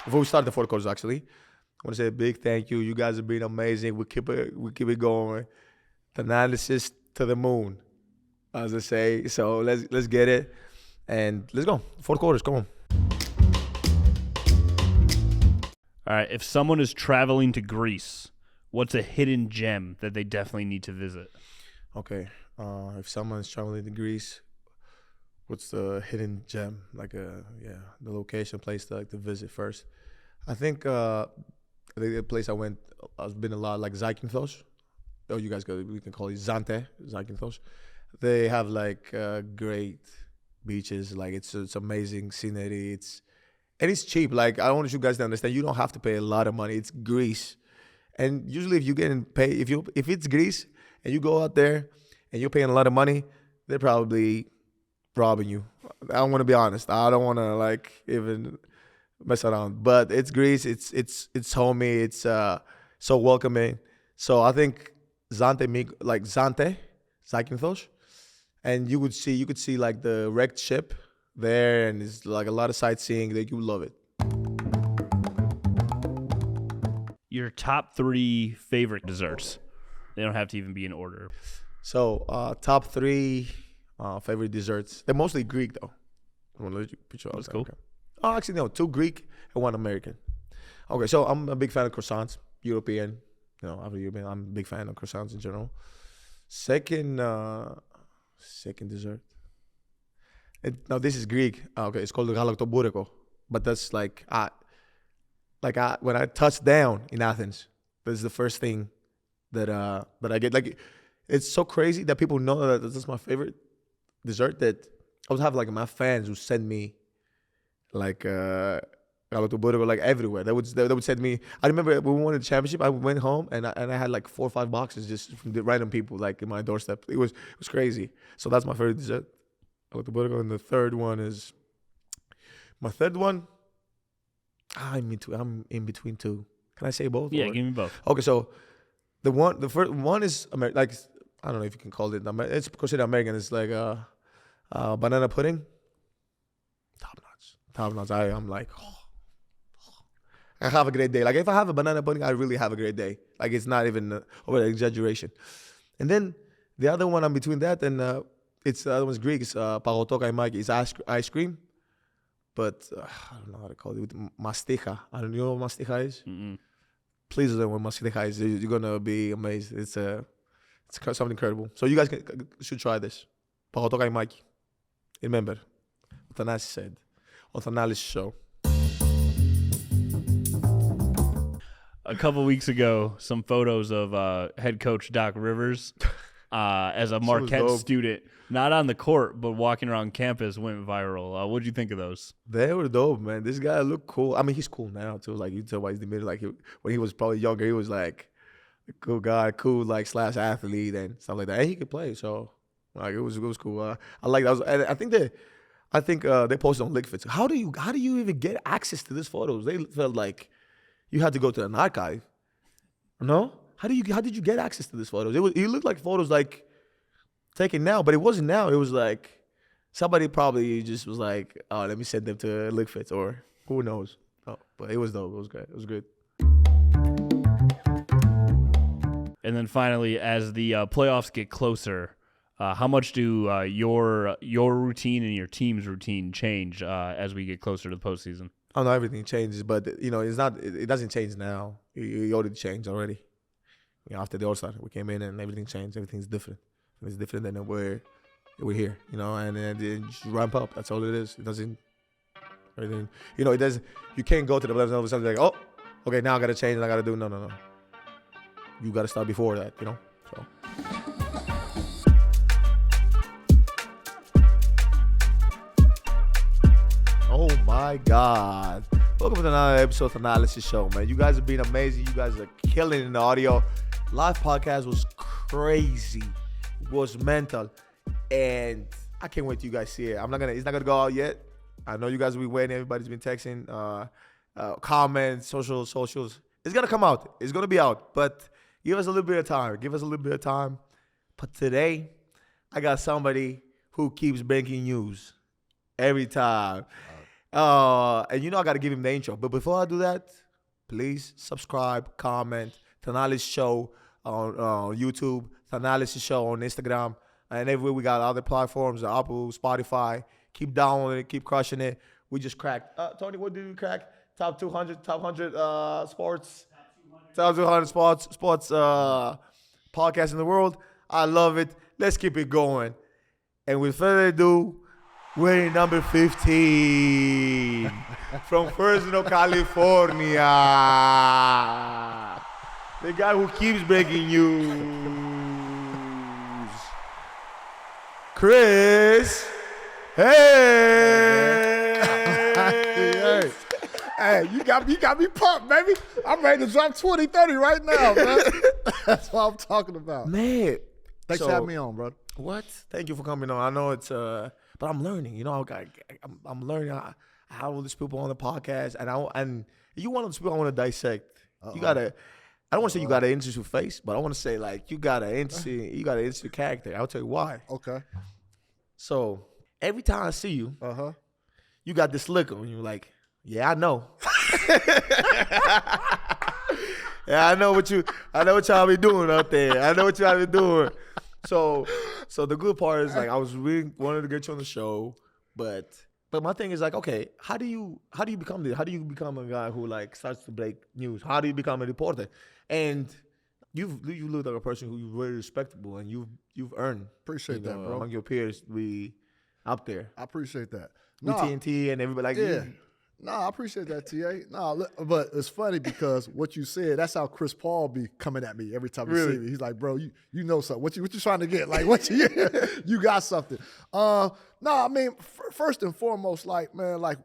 Before we start the fourth quarters, actually, I want to say a big thank you. You guys have been amazing. We keep it going. Thanalysis to the moon, as I say. So let's get it, and let's go. Fourth quarters, come on. All right, if someone is traveling to Greece, what's a hidden gem that they definitely need to visit? Okay, if someone's traveling to Greece, what's the hidden gem? The location, place to visit first. I think the place I've been a lot, like Zakynthos. Oh, you guys we can call it Zakynthos. They have great beaches. Like it's amazing scenery. It's cheap. Like I want you guys to understand, you don't have to pay a lot of money. It's Greece, and usually if you if it's Greece and you go out there and you're paying a lot of money, they're probably robbing you. I want to be honest. I don't want to even mess around. But it's Greece. It's homey. It's so welcoming. So I think Zakynthos, and you could see the wrecked ship there, and it's like a lot of sightseeing. That you love it. Your top 3 favorite desserts. They don't have to even be in order. So top 3 favorite desserts. They're mostly Greek though. I'm gonna let you put you on. That's cool. Okay. Oh, actually no, 2 Greek and 1 American. Okay, so I'm a big fan of croissants, European. After European, I'm a big fan of croissants in general. Second dessert. Now this is Greek. Okay, it's called galaktoboureko, but that's when I touch down in Athens, that's the first thing that I get. Like, it's so crazy that people know that that's my favorite dessert, that I would have my fans who send me galaktoboureko everywhere. They would send me. I remember when we won the championship, I went home and I had 4 or 5 boxes just from the random people in my doorstep. It was crazy. So that's my favorite dessert, galaktoboureko. And the third one is my third one. I'm in between 2. Can I say both? Yeah, give me both. Okay, so the first one is I don't know if you can call it. It's considered American. It's banana pudding. Top notch. I'm I have a great day. If I have a banana pudding, I really have a great day. It's not even over exaggeration. And then the other one, I'm between that and the other one's Greek. It's pagotokaimaki. It's ice cream. But I don't know how to call it. Masticha. I don't know what masticha is. Mm-mm. Please learn what masticha is. You're gonna be amazed. It's something incredible. So you guys should try this. Pagotokaimaki. Remember what Thanasis said on the Thanalysis show. A couple weeks ago, some photos of head coach Doc Rivers as a Marquette student, not on the court, but walking around campus, went viral. What did you think of those? They were dope, man. This guy looked cool. I mean, he's cool now, too. You tell why he's the middle. When he was probably younger, he was a cool guy, cool, / athlete and stuff like that. And he could play, so, it was cool. I like that. And I think they posted on LickFits. How do you even get access to these photos? They felt like you had to go to an archive. No? How did you get access to these photos? It looked like photos taken now, but it wasn't now. It was somebody probably just was oh, let me send them to LickFits, or who knows. Oh, but it was dope. It was great. It was good. And then finally, as the playoffs get closer, how much do your routine and your team's routine change as we get closer to the postseason? I know everything changes, but it's not. It doesn't change now. It already changed already. After the All-Star, we came in and everything changed. Everything's different. It's different than we're here. And it just ramp up. That's all it is. It doesn't. Everything. It does. You can't go to the playoffs and all of a sudden oh, okay, now I gotta change and I gotta do. No. You gotta start before that. So. Oh my God. Welcome to another episode of the Thanalysis show, man. You guys have been amazing. You guys are killing in the audio. Live podcast was crazy. It was mental. And I can't wait till you guys see it. It's not gonna go out yet. I know you guys will be waiting. Everybody's been texting, comments, socials. It's gonna come out. It's gonna be out. But give us a little bit of time. But today, I got somebody who keeps breaking news every time. And you know I got to give him the intro. But before I do that, please subscribe, comment, Thanalysis Show on YouTube, Thanalysis Show on Instagram, and everywhere we got other platforms, Apple, Spotify. Keep downloading it, keep crushing it. We just cracked. Tony, what did we crack? Top 100 sports. Top 200 sports podcast in the world. I love it. Let's keep it going. And with further ado, we're number 15 from Fresno, California. The guy who keeps breaking news. Chris Haynes. Hey, you got me pumped, baby. I'm ready to drop 20, 30 right now, man. That's what I'm talking about. Man. Thanks for having me on, bro. What? Thank you for coming on. I know it's but I'm learning. You know, I'm learning how these people on the podcast, and you one of those people I want to dissect. You gotta. I don't want to say you got an interesting face, but I want to say like you got an interesting character. I'll tell you why. Okay. So every time I see you, you got this look on you, like, yeah, I know. Yeah, I know what y'all be doing out there. I know what y'all be doing. So the good part is like I was really wanted to get you on the show, but my thing is like, okay, how do you become a guy who like starts to break news? How do you become a reporter? And you look like a person who's very respectable, and you've earned Appreciate that, bro. among your peers to be up there. I appreciate that. With TNT and everybody like yeah. No, I appreciate that, TA. No, but it's funny because what you said, that's how Chris Paul be coming at me every time he see me. He's like, bro, you know something. What you trying to get? Like, what you got something. No, I mean, first and foremost, like, man, like,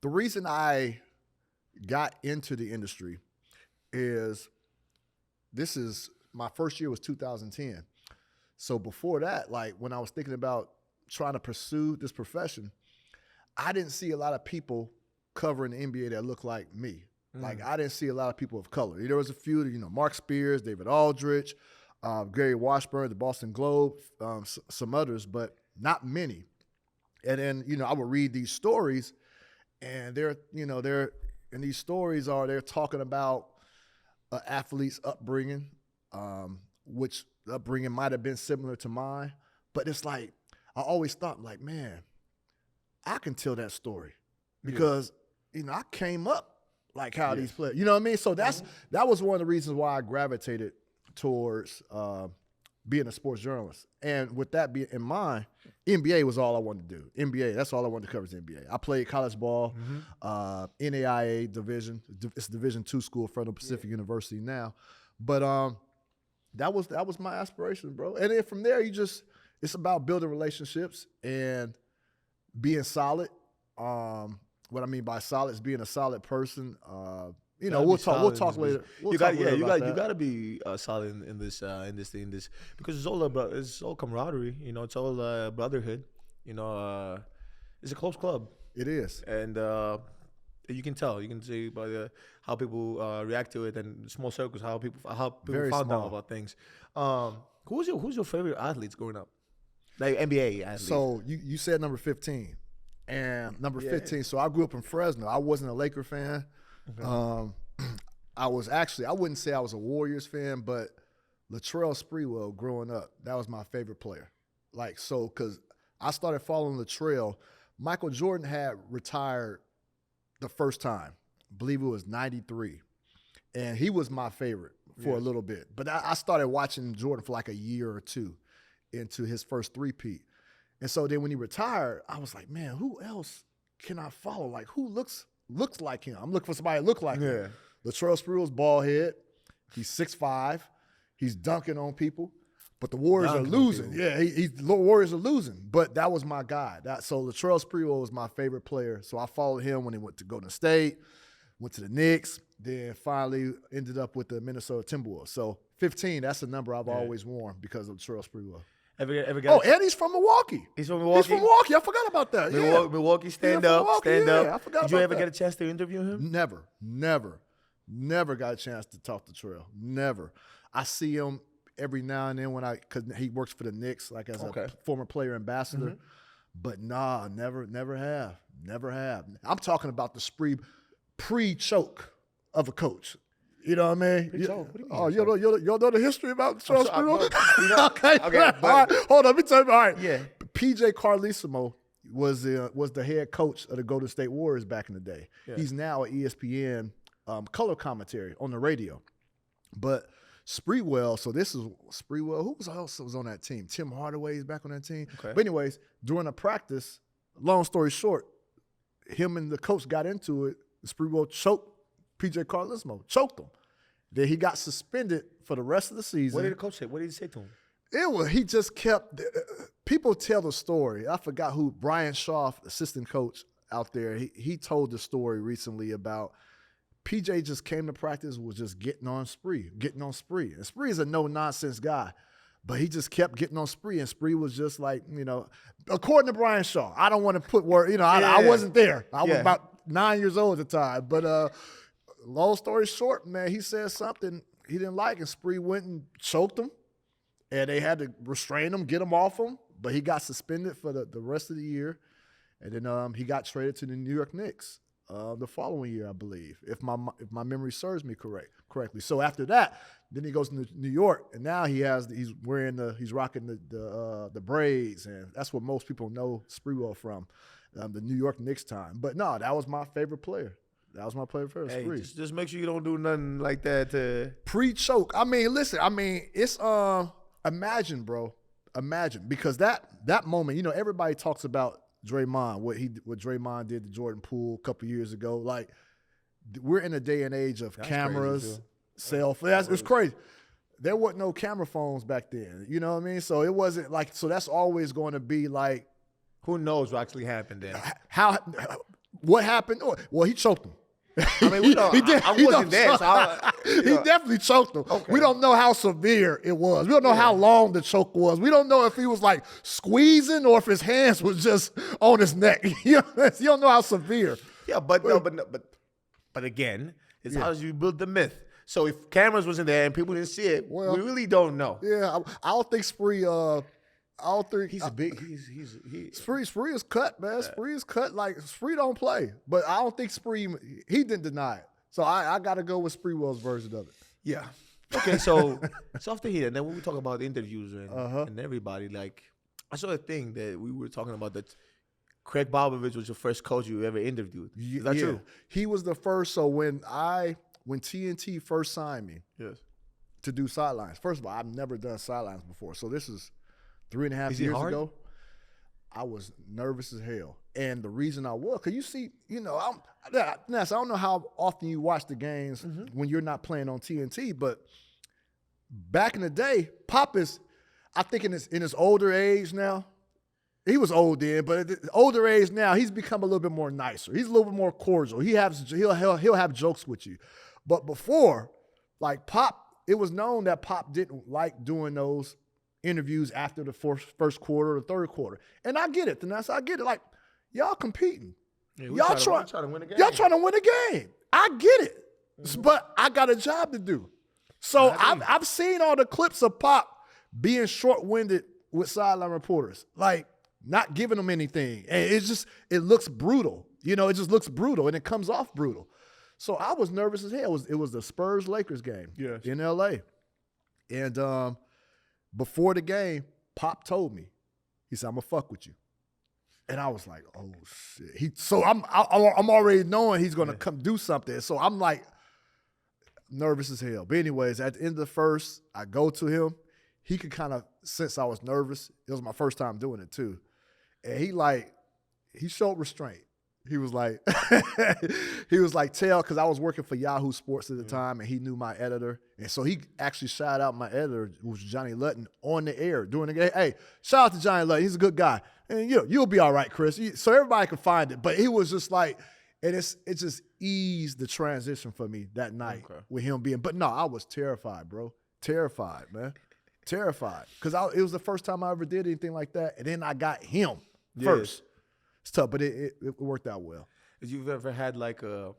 the reason I got into the industry is this is my first year was 2010. So before that, like, when I was thinking about trying to pursue this profession, I didn't see a lot of people covering the NBA that looked like me. Like, I didn't see a lot of people of color. There was a few, Mark Spears, David Aldridge, Gary Washburn, the Boston Globe, some others, but not many. And then, I would read these stories, and they're talking about an athlete's upbringing, which upbringing might have been similar to mine. But it's like, I always thought, like, man, I can tell that story because, I came up like how these players, you know what I mean? So that was one of the reasons why I gravitated towards being a sports journalist. And with that being in mind, NBA was all I wanted to do. NBA, that's all I wanted to cover is NBA. I played college ball, NAIA division. It's Division II school, Fresno Pacific University now. But that was my aspiration, bro. And then from there, it's about building relationships and being solid. What I mean by solid is being a solid person. We'll talk later. You got to be solid in this because it's all camaraderie. It's all brotherhood. It's a close club. It is, and you can tell. You can see by how people react to it, and small circles how people found out about things. Who's your favorite athletes growing up? Like NBA athletes. So you said number 15. And number 15, so I grew up in Fresno. I wasn't a Laker fan. Okay. I wouldn't say I was a Warriors fan, but Latrell Sprewell growing up, that was my favorite player. Like, so, because I started following Latrell. Michael Jordan had retired the first time. I believe it was 93. And he was my favorite for a little bit. But I started watching Jordan for like a year or two into his first three-peat. And so then when he retired, I was like, man, who else can I follow? Like, who looks like him? I'm looking for somebody that look like him. Latrell Sprewell's bald head. He's 6'5". He's dunking on people. But the Warriors are losing. Yeah, the Warriors are losing. But that was my guy. So Latrell Sprewell was my favorite player. So I followed him when he went to Golden State, went to the Knicks, then finally ended up with the Minnesota Timberwolves. So 15, that's a number I've always worn because of Latrell Sprewell. And he's from Milwaukee. He's from Milwaukee? I forgot about that. Milwaukee, stand up. I forgot Did you ever get a chance to interview him? Never got a chance to talk to Trail. Never. I see him every now and then because he works for the Knicks, like as a former player ambassador. But nah, never have. I'm talking about the Spree pre-choke of a coach. You know what I mean? Pre-choke? What do you mean? Oh, you don't know the history about Charles Spree? Okay. All right, hold on. Let me tell you. All right. Yeah. PJ Carlissimo was the head coach of the Golden State Warriors back in the day. Yeah. He's now at ESPN color commentary on the radio. But Spreewell, so this is Spreewell. Who else was on that team? Tim Hardaway is back on that team. Okay. But anyways, during a practice, long story short, him and the coach got into it. Spreewell choked PJ Carlissimo, choked him. Then he got suspended for the rest of the season. What did the coach say? What did he say to him? He just kept, people tell the story. I forgot who, Brian Shaw, assistant coach out there, he told the story recently about PJ just came to practice, was just getting on Spree. And Spree is a no-nonsense guy, but he just kept getting on Spree, and Spree was just like, according to Brian Shaw, I don't want to put word, I wasn't there. I was about 9 years old at the time, but long story short, man, he said something he didn't like, and Spree went and choked him, and they had to restrain him, get him off him, but he got suspended for the rest of the year, and then he got traded to the New York Knicks the following year, I believe, if my memory serves me correctly. So after that, then he goes to New York, and now he's rocking the braids, and that's what most people know Spreewell from, the New York Knicks time. But no, that was my favorite player. That was my favorite player. Hey, Spree. just make sure you don't do nothing like that to Pre-choke. I mean, listen. I mean, it's imagine, bro. Imagine, because that moment, everybody talks about Draymond, what Draymond did to Jordan Poole a couple years ago. Like, we're in a day and age of cameras, cell phones. It's crazy. There wasn't no camera phones back then. You know what I mean? So it wasn't like. So that's always going to be like, who knows what actually happened then? What happened? Well, he choked him. I mean, I wasn't there. So he definitely choked him. Okay. We don't know how severe it was. We don't know how long the choke was. We don't know if he was like squeezing or if his hands was just on his neck. You don't know how severe. Yeah, but again, it's how you build the myth. So if cameras wasn't there and people didn't see it, we really don't know. Yeah, I don't think Spree. I don't think He's a big. Spree is cut, man. Spree is cut. Like, Spree don't play, but I don't think Spree. He didn't deny it, so I got to go with Spreewell's version of it. Yeah. Okay, so it's off the heat, and then when we talk about the interviews and everybody, like, I saw a thing that we were talking about that Craig Popovich was your first coach you ever interviewed. Is that true? He was the first. So when TNT first signed me, to do sidelines. First of all, I've never done sidelines before, so this is 3.5 years ago. I was nervous as hell. And the reason I was, because you see, Ness, I don't know how often you watch the games when you're not playing on TNT, but back in the day, Pop is, I think in his older age now, he was old then, but at the older age now, he's become a little bit more nicer. He's a little bit more cordial. He'll have jokes with you. But before, like Pop, it was known that Pop didn't like doing those interviews after the first quarter or the third quarter. And I get it, Thanasis. I get it. Like, y'all competing. Yeah, y'all trying to win a game. Y'all trying to win a game. I get it. But I got a job to do. So I've seen all the clips of Pop being short-winded with sideline reporters, like not giving them anything. And it looks brutal. It just looks brutal, and it comes off brutal. So I was nervous as hell. It was the Spurs-Lakers game in L.A. And before the game, Pop told me, he said, "I'm gonna fuck with you," and I was like, "Oh shit!" So I'm already knowing he's gonna come do something. So I'm like nervous as hell. But anyways, at the end of the first, I go to him. He could kind of sense I was nervous. It was my first time doing it too, and he showed restraint. He was like, because I was working for Yahoo Sports at the time, and he knew my editor. And so he actually shouted out my editor, who was Johnny Lutton, on the air during the game. Hey, shout out to Johnny Lutton. He's a good guy. And you'll be all right, Chris. So everybody can find it. But he was just like, and it just eased the transition for me that night with him being. But no, I was terrified, bro. Terrified, man. Terrified. Because it was the first time I ever did anything like that. And then I got him first. It's tough, but it worked out well. Did you ever had like an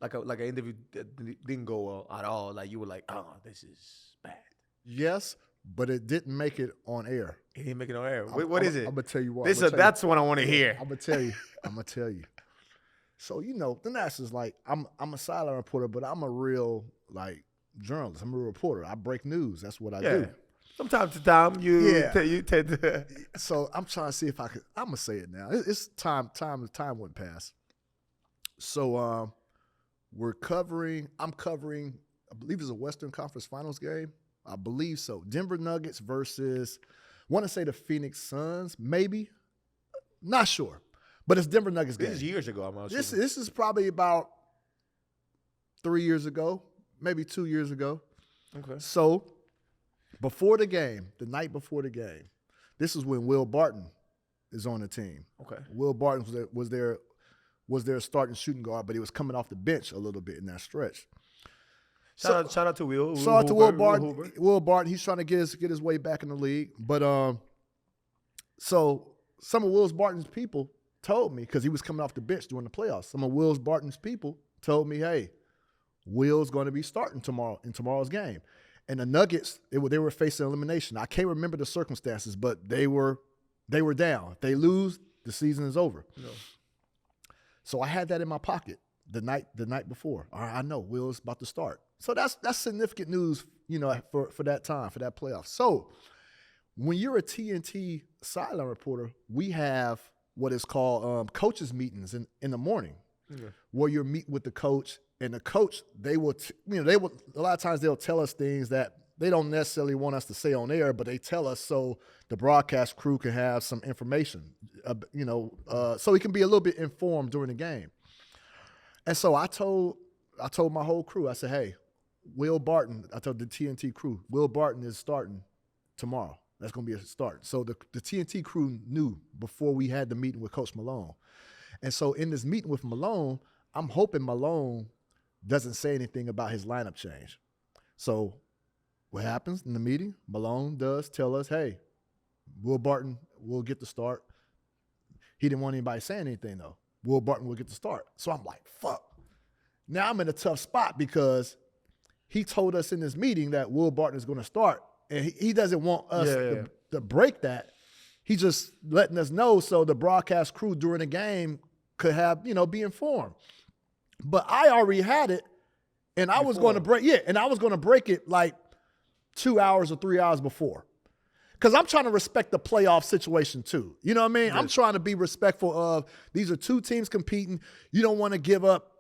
interview that didn't go well at all? Like you were like, oh, this is bad. Yes, but it didn't make it on air. He didn't make it on air. What is it? I'm gonna tell you what. That's what I want to hear. I'm gonna tell you. So Thanasis is like I'm a sideline reporter, but I'm a real journalist. I'm a real reporter. I break news. That's what I do. From time to time, you tend to. So I'm trying to see if I could. I'm gonna say it now. It's time. Time wouldn't pass. So I'm covering. I believe it's a Western Conference Finals game. I believe so. Denver Nuggets versus, I want to say the Phoenix Suns, maybe. Not sure. But it's Denver Nuggets game. This is years ago, I'm This is probably about 3 years ago, maybe 2 years ago. Okay. So before the game, the night before the game, this is when Will Barton is on the team. Okay. Will Barton was their starting shooting guard, but he was coming off the bench a little bit in that stretch. Shout out to Will. Shout out to Will Barton. Will Barton, he's trying to get his way back in the league. But so some of Will Barton's people told me, because he was coming off the bench during the playoffs, some of Will Barton's people told me, hey, Will's going to be starting in tomorrow's game. And the Nuggets, they were facing elimination. I can't remember the circumstances, but they were down. If they lose, the season is over. No. So I had that in my pocket the night before. All right, I know Will's about to start. So that's significant news, for that time, for that playoff. So when you're a TNT sideline reporter, we have what is called coaches meetings in the morning, where you meet with the coach, and the coach, they will a lot of times they'll tell us things that they don't necessarily want us to say on air, but they tell us so the broadcast crew can have some information, so he can be a little bit informed during the game. And so I told my whole crew, I said, hey, Will Barton, I told the TNT crew, Will Barton is starting tomorrow. That's going to be a start. So the TNT crew knew before we had the meeting with Coach Malone. And so in this meeting with Malone, I'm hoping Malone doesn't say anything about his lineup change. So what happens in the meeting? Malone does tell us, hey, Will Barton will get the start. He didn't want anybody saying anything, though. Will Barton will get the start. So I'm like, fuck. Now I'm in a tough spot because he told us in this meeting that Will Barton is going to start, and he doesn't want us to break that. He's just letting us know so the broadcast crew during the game could have, be informed. But I already had it, and I was going to break it like 2 hours or 3 hours before. Because I'm trying to respect the playoff situation too. You know what I mean? Yes. I'm trying to be respectful of these are two teams competing. You don't want to give up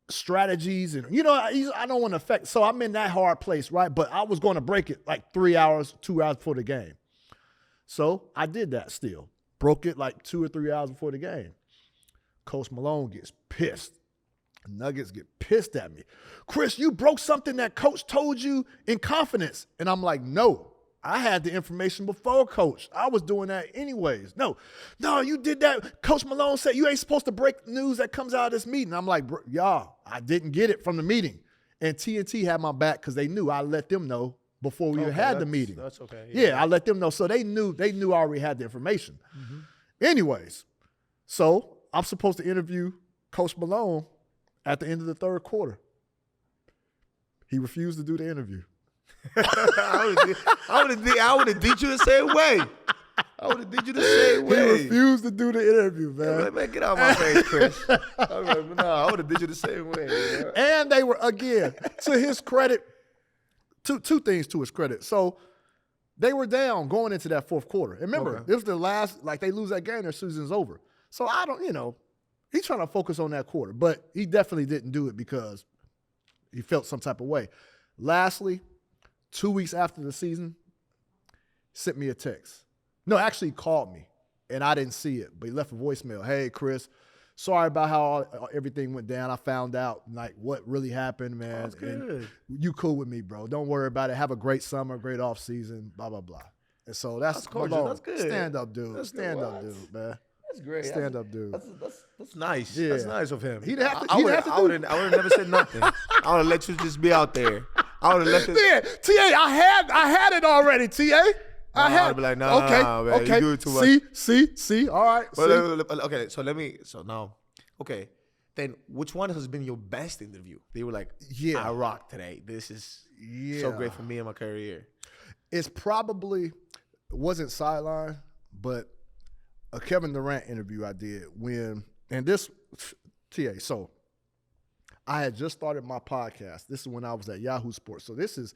strategies and, I don't want to affect. So I'm in that hard place, right? But I was going to break it like 3 hours, 2 hours before the game. So I did that still. Broke it like 2 or 3 hours before the game. Coach Malone gets pissed. Nuggets get pissed at me. Chris, you broke something that coach told you in confidence. And I'm like, no. I had the information before Coach. I was doing that anyways. No, you did that. Coach Malone said you ain't supposed to break news that comes out of this meeting. I'm like, y'all, I didn't get it from the meeting. And TNT had my back because they knew I let them know before we had the meeting. That's okay. Yeah, I let them know. So they knew I already had the information. Mm-hmm. Anyways, so I'm supposed to interview Coach Malone at the end of the third quarter. He refused to do the interview. I would have did you the same way. I would have did you the same way. He refused to do the interview, man. Man, get out of my face, Chris. I would have did you the same way. Man. And they were, again, to his credit, two things to his credit. So they were down going into that fourth quarter. And remember, it was the last, they lose that game, their season's over. So I don't, he's trying to focus on that quarter. But he definitely didn't do it because he felt some type of way. Lastly, 2 weeks after the season, sent me a text. No, actually he called me, and I didn't see it, but he left a voicemail. Hey, Chris, sorry about how everything went down. I found out, what really happened, man. That's good. And you cool with me, bro. Don't worry about it. Have a great summer, great off season, blah, blah, blah. And so that's That's good. Stand-up dude. That's Stand-up dude, man. That's great. Stand-up dude. That's nice. Yeah. That's nice of him. I would have never said nothing. I would have let you just be out there. I would have left it. Yeah, TA, I had it already, TA. I'd be like, no, man, you do it too much. See, all right. Okay, okay, then which one has been your best interview? They were like, I rocked today. This is so great for me in my career. It's probably wasn't sideline, but a Kevin Durant interview I did and this TA. So I had just started my podcast. This is when I was at Yahoo Sports. So this is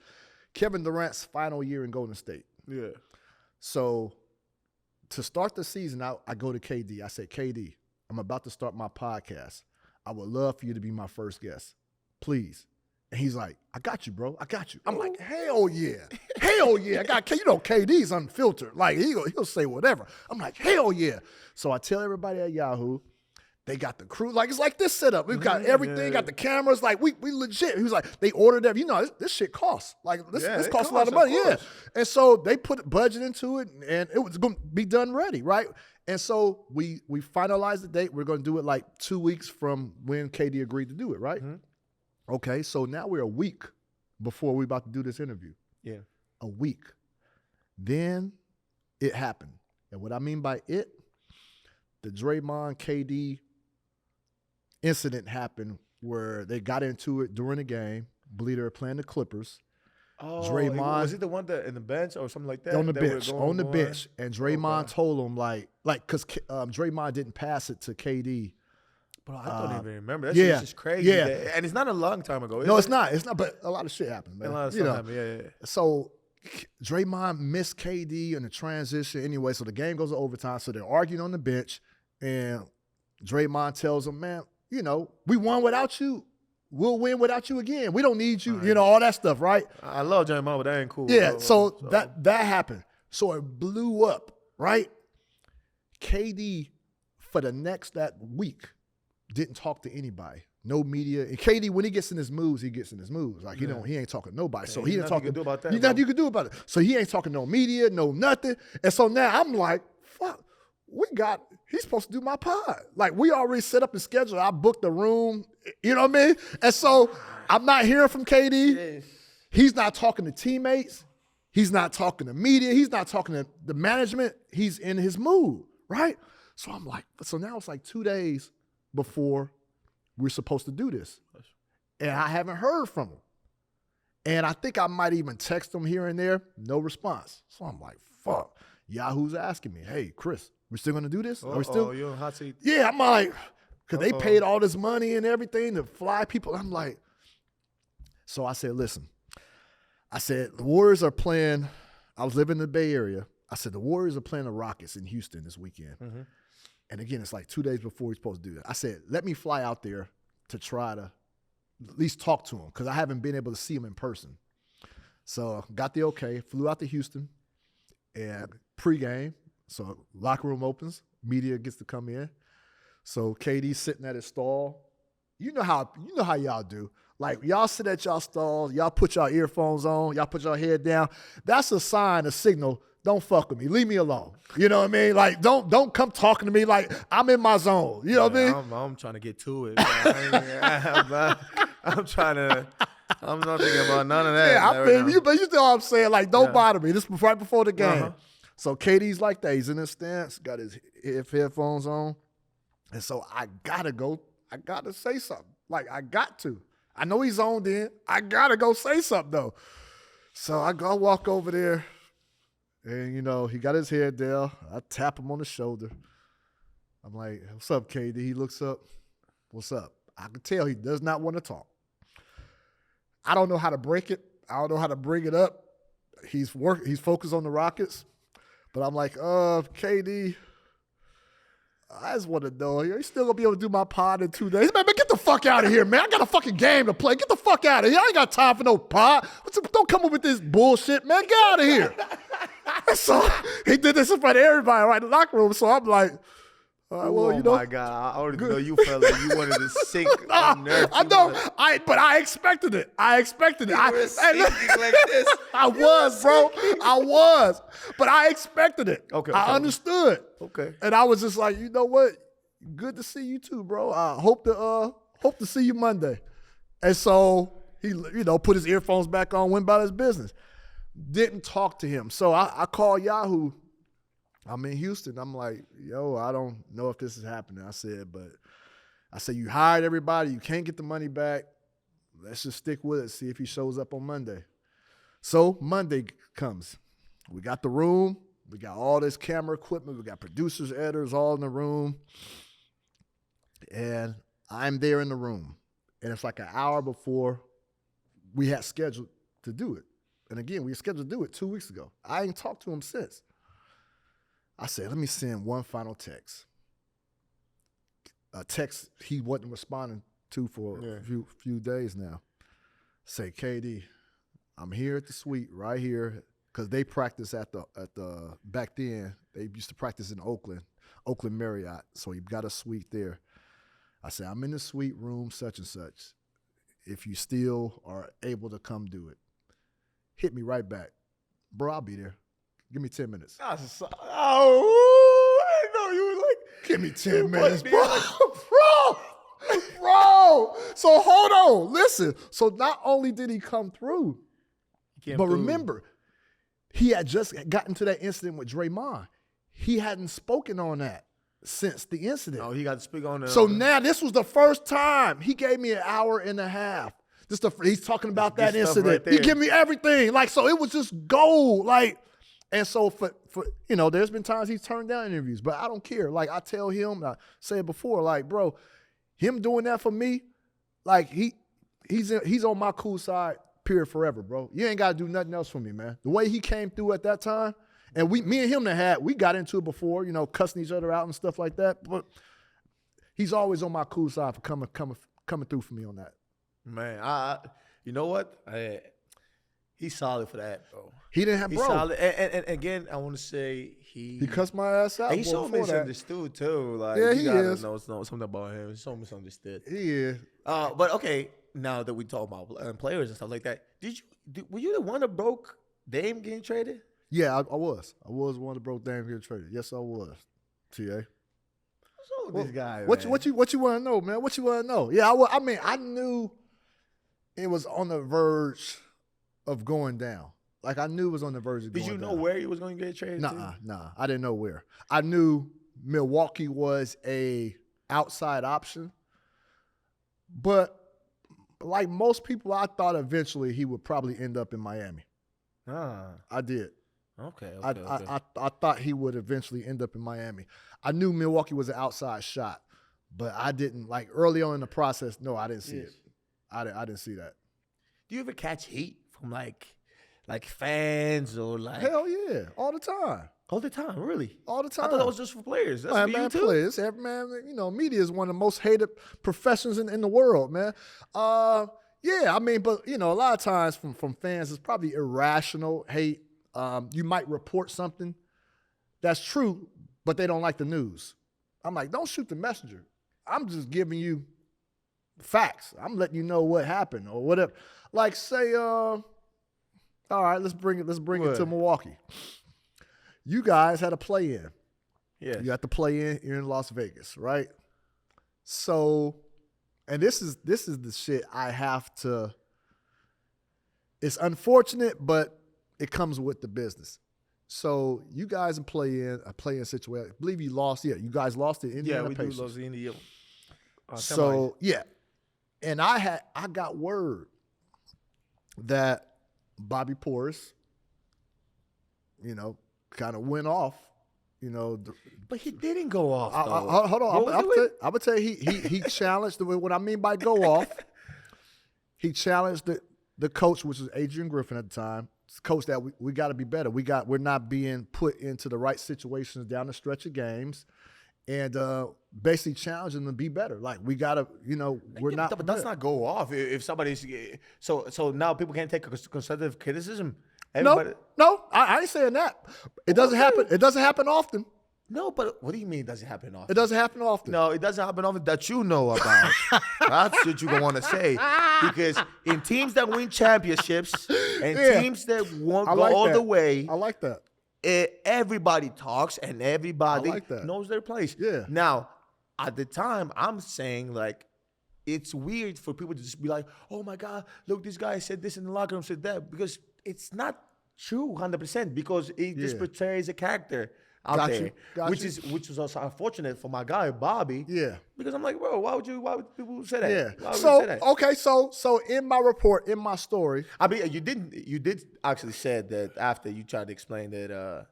Kevin Durant's final year in Golden State. Yeah. So to start the season, I go to KD. I said, KD, I'm about to start my podcast. I would love for you to be my first guest. Please. And he's like, I got you, bro. I got you. I'm like, hell yeah. Hell yeah. I got KD's unfiltered. Like, he'll say whatever. I'm like, hell yeah. So I tell everybody at Yahoo, they got the crew. Like, it's like this setup. We've got everything, got the cameras. Like, we legit. He was like, they ordered everything. You know, this shit costs. Like, this costs a lot of money. Yeah. And so they put budget into it, and it was going to be done ready, right? And so we finalized the date. We're going to do it like 2 weeks from when KD agreed to do it, right? Mm-hmm. Okay, so now we're a week before we're about to do this interview. Yeah. A week. Then it happened. And what I mean by it, the Draymond KD incident happened where they got into it during the game. I believe they were playing the Clippers. Oh, Draymond, was it the one that in the bench or something like that? On the bench. And Draymond told him, because Draymond didn't pass it to KD. Bro, I don't even remember. That shit's just crazy. Yeah. And it's not a long time ago. No, it's not. It's not. But a lot of shit happened, man. A lot of stuff happened. Yeah. So Draymond missed KD in the transition anyway. So the game goes to overtime. So they're arguing on the bench. And Draymond tells him, man, we won without you. We'll win without you again. We don't need you. Right. All that stuff, right? I love Draymond, but that ain't cool. Yeah, so that happened. So it blew up, right? KD, for the next that week, didn't talk to anybody. No media. And KD, when he gets in his moods, he gets in his moods. Like, he ain't talking to nobody. So he didn't talk to do about that. Nothing you can do about it. So he ain't talking to no media, no nothing. And so now I'm like, fuck, he's supposed to do my pod. Like, we already set up the schedule. I booked the room. You know what I mean? And so I'm not hearing from KD. He's not talking to teammates. He's not talking to media. He's not talking to the management. He's in his mood, right? So I'm like, so now it's like 2 days before we're supposed to do this. And I haven't heard from him. And I think I might even text him here and there. No response. So I'm like, fuck. Yahoo's asking me, hey, Chris, we're still going to do this? Are we still? You're on hot seat? Yeah, I'm like, because they paid all this money and everything to fly people. I'm like, so I said, listen. I said, the Warriors are playing. I was living in the Bay Area. I said, the Warriors are playing the Rockets in Houston this weekend. Mm-hmm. And again, it's like 2 days before we're supposed to do that. I said, let me fly out there to try to at least talk to him because I haven't been able to see him in person. So got the okay, flew out to Houston and pregame. So locker room opens, media gets to come in. So KD's sitting at his stall. You know how y'all do. Like, y'all sit at y'all stalls, y'all put y'all earphones on, y'all put y'all head down. That's a sign, a signal. Don't fuck with me. Leave me alone. You know what I mean? Like, don't come talking to me like I'm in my zone. You know what I mean? I'm trying to get to it. I'm not thinking about none of that. Yeah, I feel you, but you know what I'm saying? Like, don't bother me. This was right before the game. Uh-huh. So KD's like that. He's in his stance, got his headphones on. And so I gotta go. I gotta say something. Like, I got to. I know he's zoned in. I gotta go say something, though. So I walk over there. And, he got his head down. I tap him on the shoulder. I'm like, what's up, KD? He looks up. What's up? I can tell he does not want to talk. I don't know how to break it. I don't know how to bring it up. He's focused on the Rockets. But I'm like, KD, I just want to know, are you still going to be able to do my pod in 2 days? Man, get the fuck out of here, man. I got a fucking game to play. Get the fuck out of here. I ain't got time for no pod. Don't come up with this bullshit, man. Get out of here. So he did this in front of everybody right in the locker room. So I'm like, all right, well, Oh, my God. I already know you felt like you wanted to sink on nerve. I know. But I expected it. You were sinking like this. I was, bro. I was. But I expected it. Okay. I understood. Okay. And I was just like, you know what? Good to see you too, bro. I hope to see you Monday. And so he, put his earphones back on, went about his business. Didn't talk to him. So I called Yahoo. I'm in Houston. I'm like, yo, I don't know if this is happening. I said, you hired everybody. You can't get the money back. Let's just stick with it. See if he shows up on Monday. So Monday comes. We got the room. We got all this camera equipment. We got producers, editors all in the room. And I'm there in the room. And it's like an hour before we had scheduled to do it. And again, we scheduled to do it 2 weeks ago. I ain't talked to him since. I said, let me send one final text. A text he wasn't responding to for a few days now. Say, KD, I'm here at the suite right here, because they practice at the back then. They used to practice in Oakland Marriott. So he got a suite there. I said, I'm in the suite room, such and such. If you still are able to come do it, hit me right back. Bro, I'll be there. Give me 10 minutes. I didn't know you were like, give me 10 minutes, bro. Bro. So hold on. Listen. So not only did he come through, but remember, he had just gotten to that incident with Draymond. He hadn't spoken on that since the incident. Oh, he got to speak on it. So now this was the first time. He gave me an hour and a half. He's talking about that incident. He gave me everything. Like, so it was just gold. Like, and so for there's been times he's turned down interviews, but I don't care. Like, I tell him, I said it before, like, bro, him doing that for me, like, he's on my cool side, period, forever, bro. You ain't got to do nothing else for me, man. The way he came through at that time, and me and him we got into it before, cussing each other out and stuff like that. But he's always on my cool side for coming through for me on that. Man, you know what? He's solid for that, bro. He didn't have, he's solid. And again, I want to say he cussed my ass out. He's so misunderstood too. Like, yeah, he is. Know something about him. He's so misunderstood. He is. But okay, now that we talk about players and stuff like that, were you the one that broke Dame getting traded? Yeah, I was. I was one that broke Dame getting traded. Yes, I was. TA. What's wrong with this guy? What you want to know, man? What you want to know? Yeah, I knew it was on the verge of going down. Like, I knew it was on the verge of going down. Did you know where he was going to get traded to? Nah. I didn't know where. I knew Milwaukee was a outside option. But like most people, I thought eventually he would probably end up in Miami. I did. Okay. I thought he would eventually end up in Miami. I knew Milwaukee was an outside shot, but I didn't, like, early on in the process, no, I didn't see it. I didn't see that. Do you ever catch heat from like fans or like? Hell yeah, all the time. All the time, really? All the time. I thought that was just for players. That's for you too. Players. Media is one of the most hated professions in the world, man. Yeah, I mean, but a lot of times from fans, it's probably irrational hate. You might report something that's true, but they don't like the news. I'm like, don't shoot the messenger. I'm just giving you facts. I'm letting you know what happened or whatever. Like, say, all right, let's bring it to Milwaukee. You guys had a play-in. Yeah. You had to play in Las Vegas, right? So, and this is the shit I have to. It's unfortunate, but it comes with the business. So you guys a play-in situation. I believe you lost. Yeah, you guys lost to Indiana Pacers. Yeah, we lost to Indiana. So yeah, and I got word that Bobby Portis, kind of went off. But he didn't go off. Hold on, I'm gonna tell you, he challenged. What I mean by go off, he challenged the coach, which was Adrian Griffin at the time. Coach, that we got to be better. We're not being put into the right situations down the stretch of games, and basically challenging them to be better. Like, we got to, we're not. But that's not go off. If somebody's so now people can't take constructive criticism. Everybody, no, I ain't saying that. It doesn't happen. It doesn't happen often. No, but what do you mean it doesn't happen often? It doesn't happen often. No, it doesn't happen often that you know about. That's what you're going to want to say. Because in teams that win championships and teams that won't go all the way. I like that. Everybody talks and everybody knows their place. Yeah. Now, at the time, I'm saying, like, it's weird for people to just be like, oh, my God, look, this guy said this in the locker room, said that. Because it's not true 100% because it just portrays a character. out there, which was also unfortunate for my guy Bobby. Yeah, because I'm like, bro, why would people say that? Yeah. Why would you say that? Okay, so in my report, in my story, I mean, you did actually said that after you tried to explain that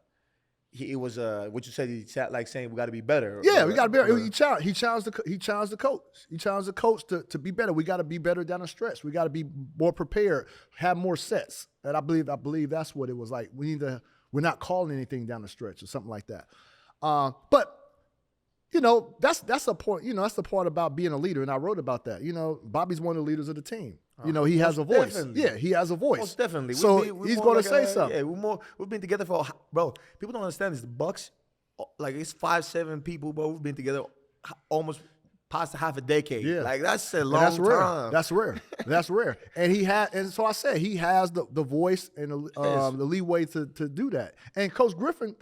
it was what you said, he sat like saying we got to be better. Yeah, we got to be better. He challenged the coach. He challenged the coach to be better. We got to be better down the stretch. We got to be more prepared, have more sets. And I believe that's what it was like. We're not calling anything down the stretch or something like that. But that's a point. That's the part about being a leader, and I wrote about that. Bobby's one of the leaders of the team. He has a voice. Definitely. Yeah, he has a voice. Most definitely. So he's going to say something. Yeah, we've been together for bro. People don't understand this. The Bucks, like it's 5-7 people, but we've been together almost past half a decade. Yeah, like that's a long time. That's rare. That's rare. And so I said he has the voice and the leeway to do that. And Coach Griffin,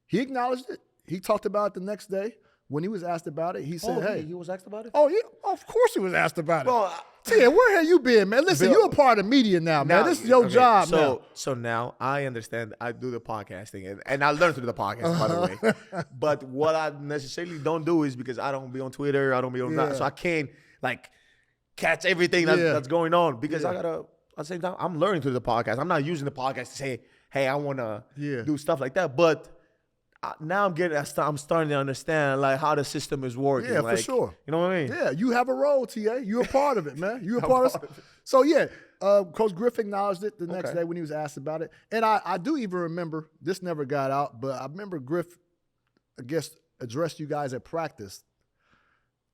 he acknowledged it. He talked about it the next day. When he was asked about it, he said, "Hey, he was asked about it." Oh yeah, of course he was asked about it. Bro, Tia, where have you been, man? Listen, you're a part of media now, man. This is your job now. So now I understand. I do the podcasting, and I learned to do the podcast, by the way. But what I necessarily don't do is because I don't be on Twitter, I don't be on that, so I can't like catch everything that's going on because I gotta. At the same time, I'm learning through the podcast. I'm not using the podcast to say, "Hey, I want to do stuff like that," but. Now I'm starting to understand like how the system is working. Yeah, like, for sure. You know what I mean? Yeah, you have a role, TA. You're a part of it, man. You're a part of it. So yeah, Coach Griffin acknowledged it the next day when he was asked about it. And I do even remember, this never got out, but I remember Griff, I guess, addressed you guys at practice,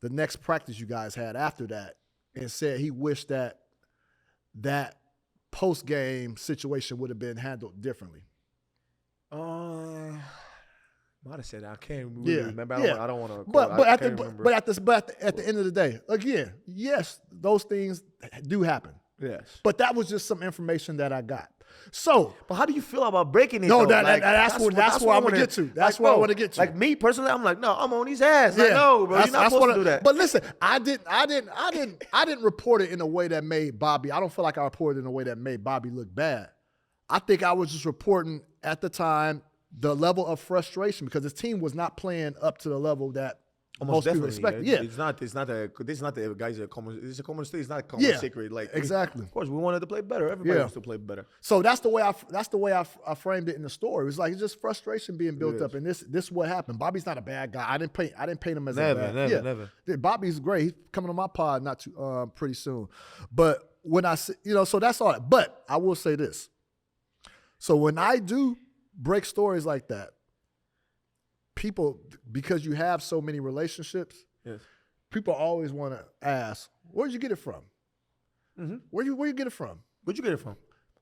the next practice you guys had after that, and said he wished that post-game situation would have been handled differently. Might have said that. I can't really remember. I don't want to. But at the end of the day, again, yes, those things do happen. Yes. But that was just some information that I got. So, but how do you feel about breaking it? No, though? that's where I'm gonna get to. That's where I want to get to. Like me personally, I'm like, no, I'm on his ass. Yeah. Like, no, bro, you're not supposed to do that. But listen, I didn't report it in a way that made Bobby. I don't feel like I reported it in a way that made Bobby look bad. I think I was just reporting at the time the level of frustration because his team was not playing up to the level that most people expect. Yeah, it's not the guys that common. It's a common state. It's not a common secret. Like exactly. Of course, we wanted to play better. Everybody wants to play better. So that's the way I framed it in the story. It was like it's just frustration being built up, and this is what happened. Bobby's not a bad guy. I didn't paint him as a bad. Never. Yeah, Bobby's great. He's coming on my pod not too pretty soon. But when I so that's all. But I will say this. So when I do break stories like that, people, because you have so many relationships, people always want to ask, where'd you get it from? Mm-hmm. Where you get it from? Where'd you get it from?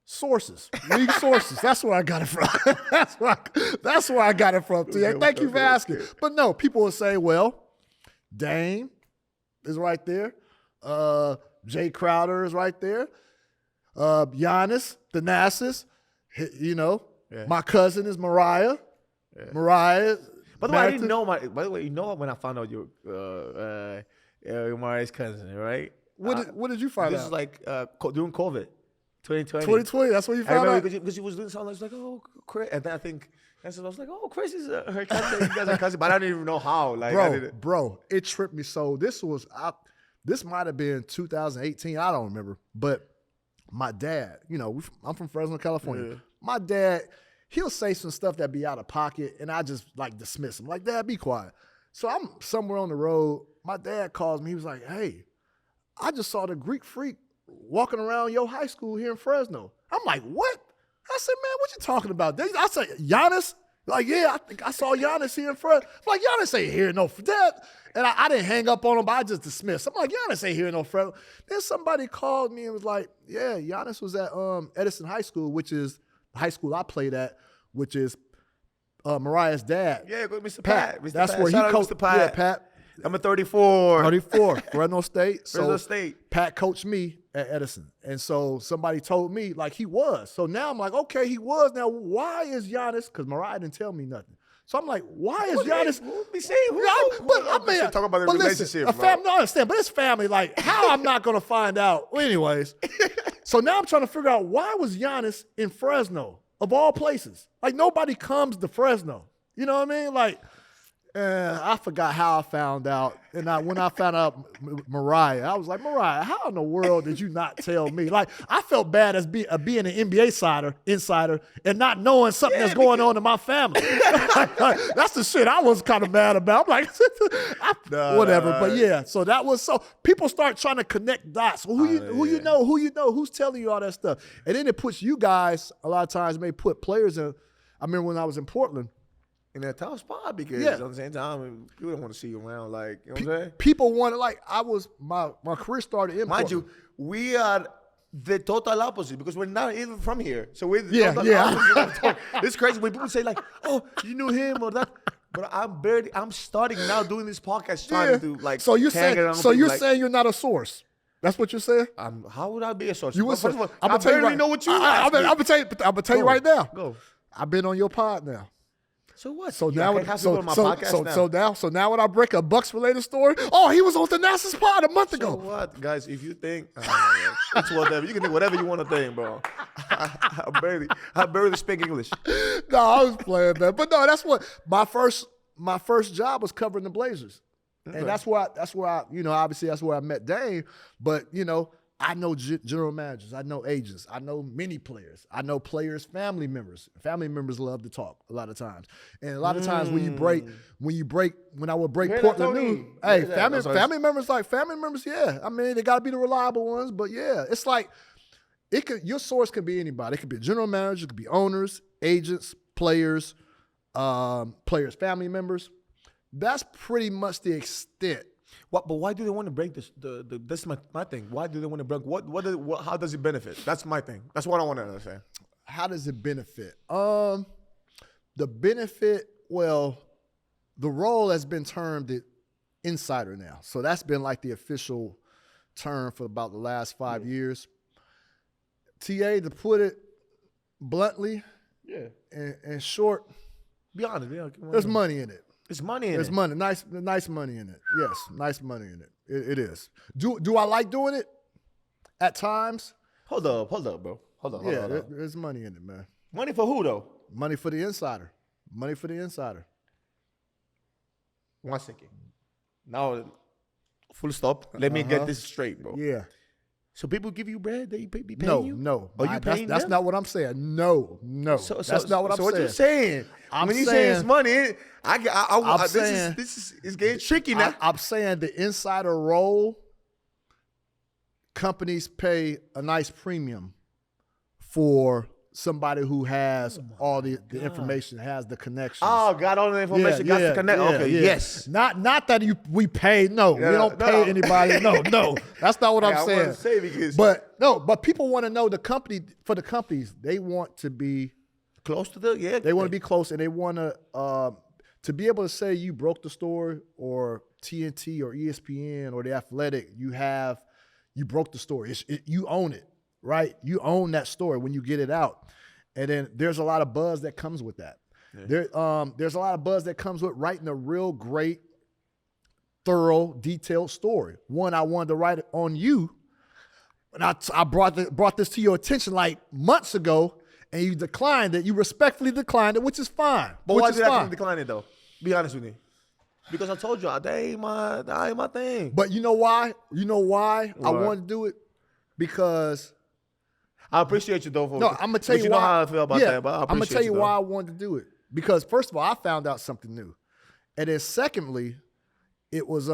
Sources. League sources. That's where I got it from. That's where I got it from. Thank you for asking. But no, people will say, well, Dame is right there. Jay Crowder is right there. Giannis, Thanasis. My cousin is Mariah. Yeah. Mariah. By the way, I didn't know by the way, when I found out you're Mariah's cousin, right? What did you find out? This is like during COVID, 2020. 2020, that's what you found out? Because she was doing something. I was like, oh, Chris. And then I think, I was like, oh, Chris is her cousin. You guys are cousin. But I didn't even know how. Like, bro, it tripped me. So this might have been 2018. I don't remember. But my dad, I'm from Fresno, California. Yeah. My dad, he'll say some stuff that be out of pocket, and I just like dismiss him. Like, Dad, be quiet. So I'm somewhere on the road. My dad calls me. He was like, hey, I just saw the Greek freak walking around your high school here in Fresno. I'm like, what? I said, man, what you talking about? I said, Giannis? Like, yeah, I think I saw Giannis here in Fresno. I'm like, Giannis ain't here no Fresno. And I didn't hang up on him, but I just dismissed. I'm like, Giannis ain't here no Fresno. Then somebody called me and was like, yeah, Giannis was at Edison High School, which is the high school I played at, which is Mariah's dad. Yeah, Mr. Pat. Mr. That's Pat. where Shout he coached. Mr. Pat. Yeah, Pat. Number 34. 34, Fresno State. Fresno State. Pat coached me at Edison. And so somebody told me, like, he was. So now I'm like, okay, he was. Now, why is Giannis? Because Mariah didn't tell me nothing. So I'm like, why is Giannis? Talk about the relationship. No, I understand, but it's family. Like, how I'm not going to find out? Well, anyways, so now I'm trying to figure out why was Giannis in Fresno, of all places? Like, nobody comes to Fresno. You know what I mean? Like, I forgot how I found out. And when I found out Mariah, I was like, Mariah, how in the world did you not tell me? Like, I felt bad as being an NBA insider and not knowing something that's going on in my family. That's the shit I was kind of mad about. I'm like, whatever. But yeah, so that was people start trying to connect dots. Who you know, who's telling you all that stuff. And then it puts you guys, a lot of times, may put players in. I remember when I was in Portland, in that tough spot because at the same time, people don't want to see you around. Like, you know what I'm saying? People wanted, like, my career started in Mind Portland. you, we are the total opposite because we're not even from here. So we're the total opposite. It's crazy when people say, like, oh, you knew him or that. But I'm starting now doing this podcast trying to, like, so you're saying you're not a source. That's what you're saying? How would I be a source? You would say, I barely know what you I'm going to tell you right now. Go. I've been on your pod now. So what? So now when I break a Bucks related story, oh, he was on Thanasis pod a month ago. So what, guys? If you think it's whatever, you can do whatever you want to think, bro. I barely speak English. No, I was playing, man. But no, that's what my first job was covering the Blazers, and that's where I obviously that's where I met Dame. But I know general managers, I know agents, I know many players, I know players' family members. Family members love to talk a lot of times, and a lot of times when I would break Portland news, hey, family members, yeah. I mean, they got to be the reliable ones, but yeah, it's like your source could be anybody. It could be a general manager, it could be owners, agents, players, family members. That's pretty much the extent. But why do they want to break this? That's my thing. Why do they want to break? How does it benefit? That's my thing. That's what I want to understand. How does it benefit? The benefit, well, the role has been termed insider now. So that's been like the official term for about the last 5 years. TA, to put it bluntly, and short, be honest. There's money in it. It's money in it. There's money. Nice money in it. Yes, nice money in it. It is. Do I like doing it? At times. Hold up, bro. Hold on. There's money in it, man. Money for who, though? Money for the insider. Money for the insider. 1 second. Now, full stop. Let me get this straight, bro. Yeah. So people give you bread? They be paying you? No. Are you paying That's them? not what I'm saying. No. That's not what I'm saying. So what you saying? When you say it's money, this is getting tricky now. I'm saying the insider role, companies pay a nice premium for somebody who has all the information, has the connections. Oh, got all the information, got the connection. Okay, yes. Not that we pay. No, we don't pay anybody. No. That's not what I'm saying. I want to say because but people want to know for the companies, they want to be close to they want to be close, and they want to be able to say you broke the story, or TNT or ESPN or The Athletic, you broke the story. You own it. Right? You own that story when you get it out. And then there's a lot of buzz that comes with that. Yeah. There's a lot of buzz that comes with writing a real great, thorough, detailed story. One, I wanted to write it on you. And I brought this to your attention like months ago, and you declined it. You respectfully declined it, which is fine. But why did I decline it, though? Be honest with me. Because I told you, that ain't my thing. But you know why? I wanted to do it? Because I appreciate you, though. I'm going to tell you why. You know how I feel about that, but I appreciate I'm going to tell you though. why I wanted to do it. Because first of all, I found out something new. And then secondly, it was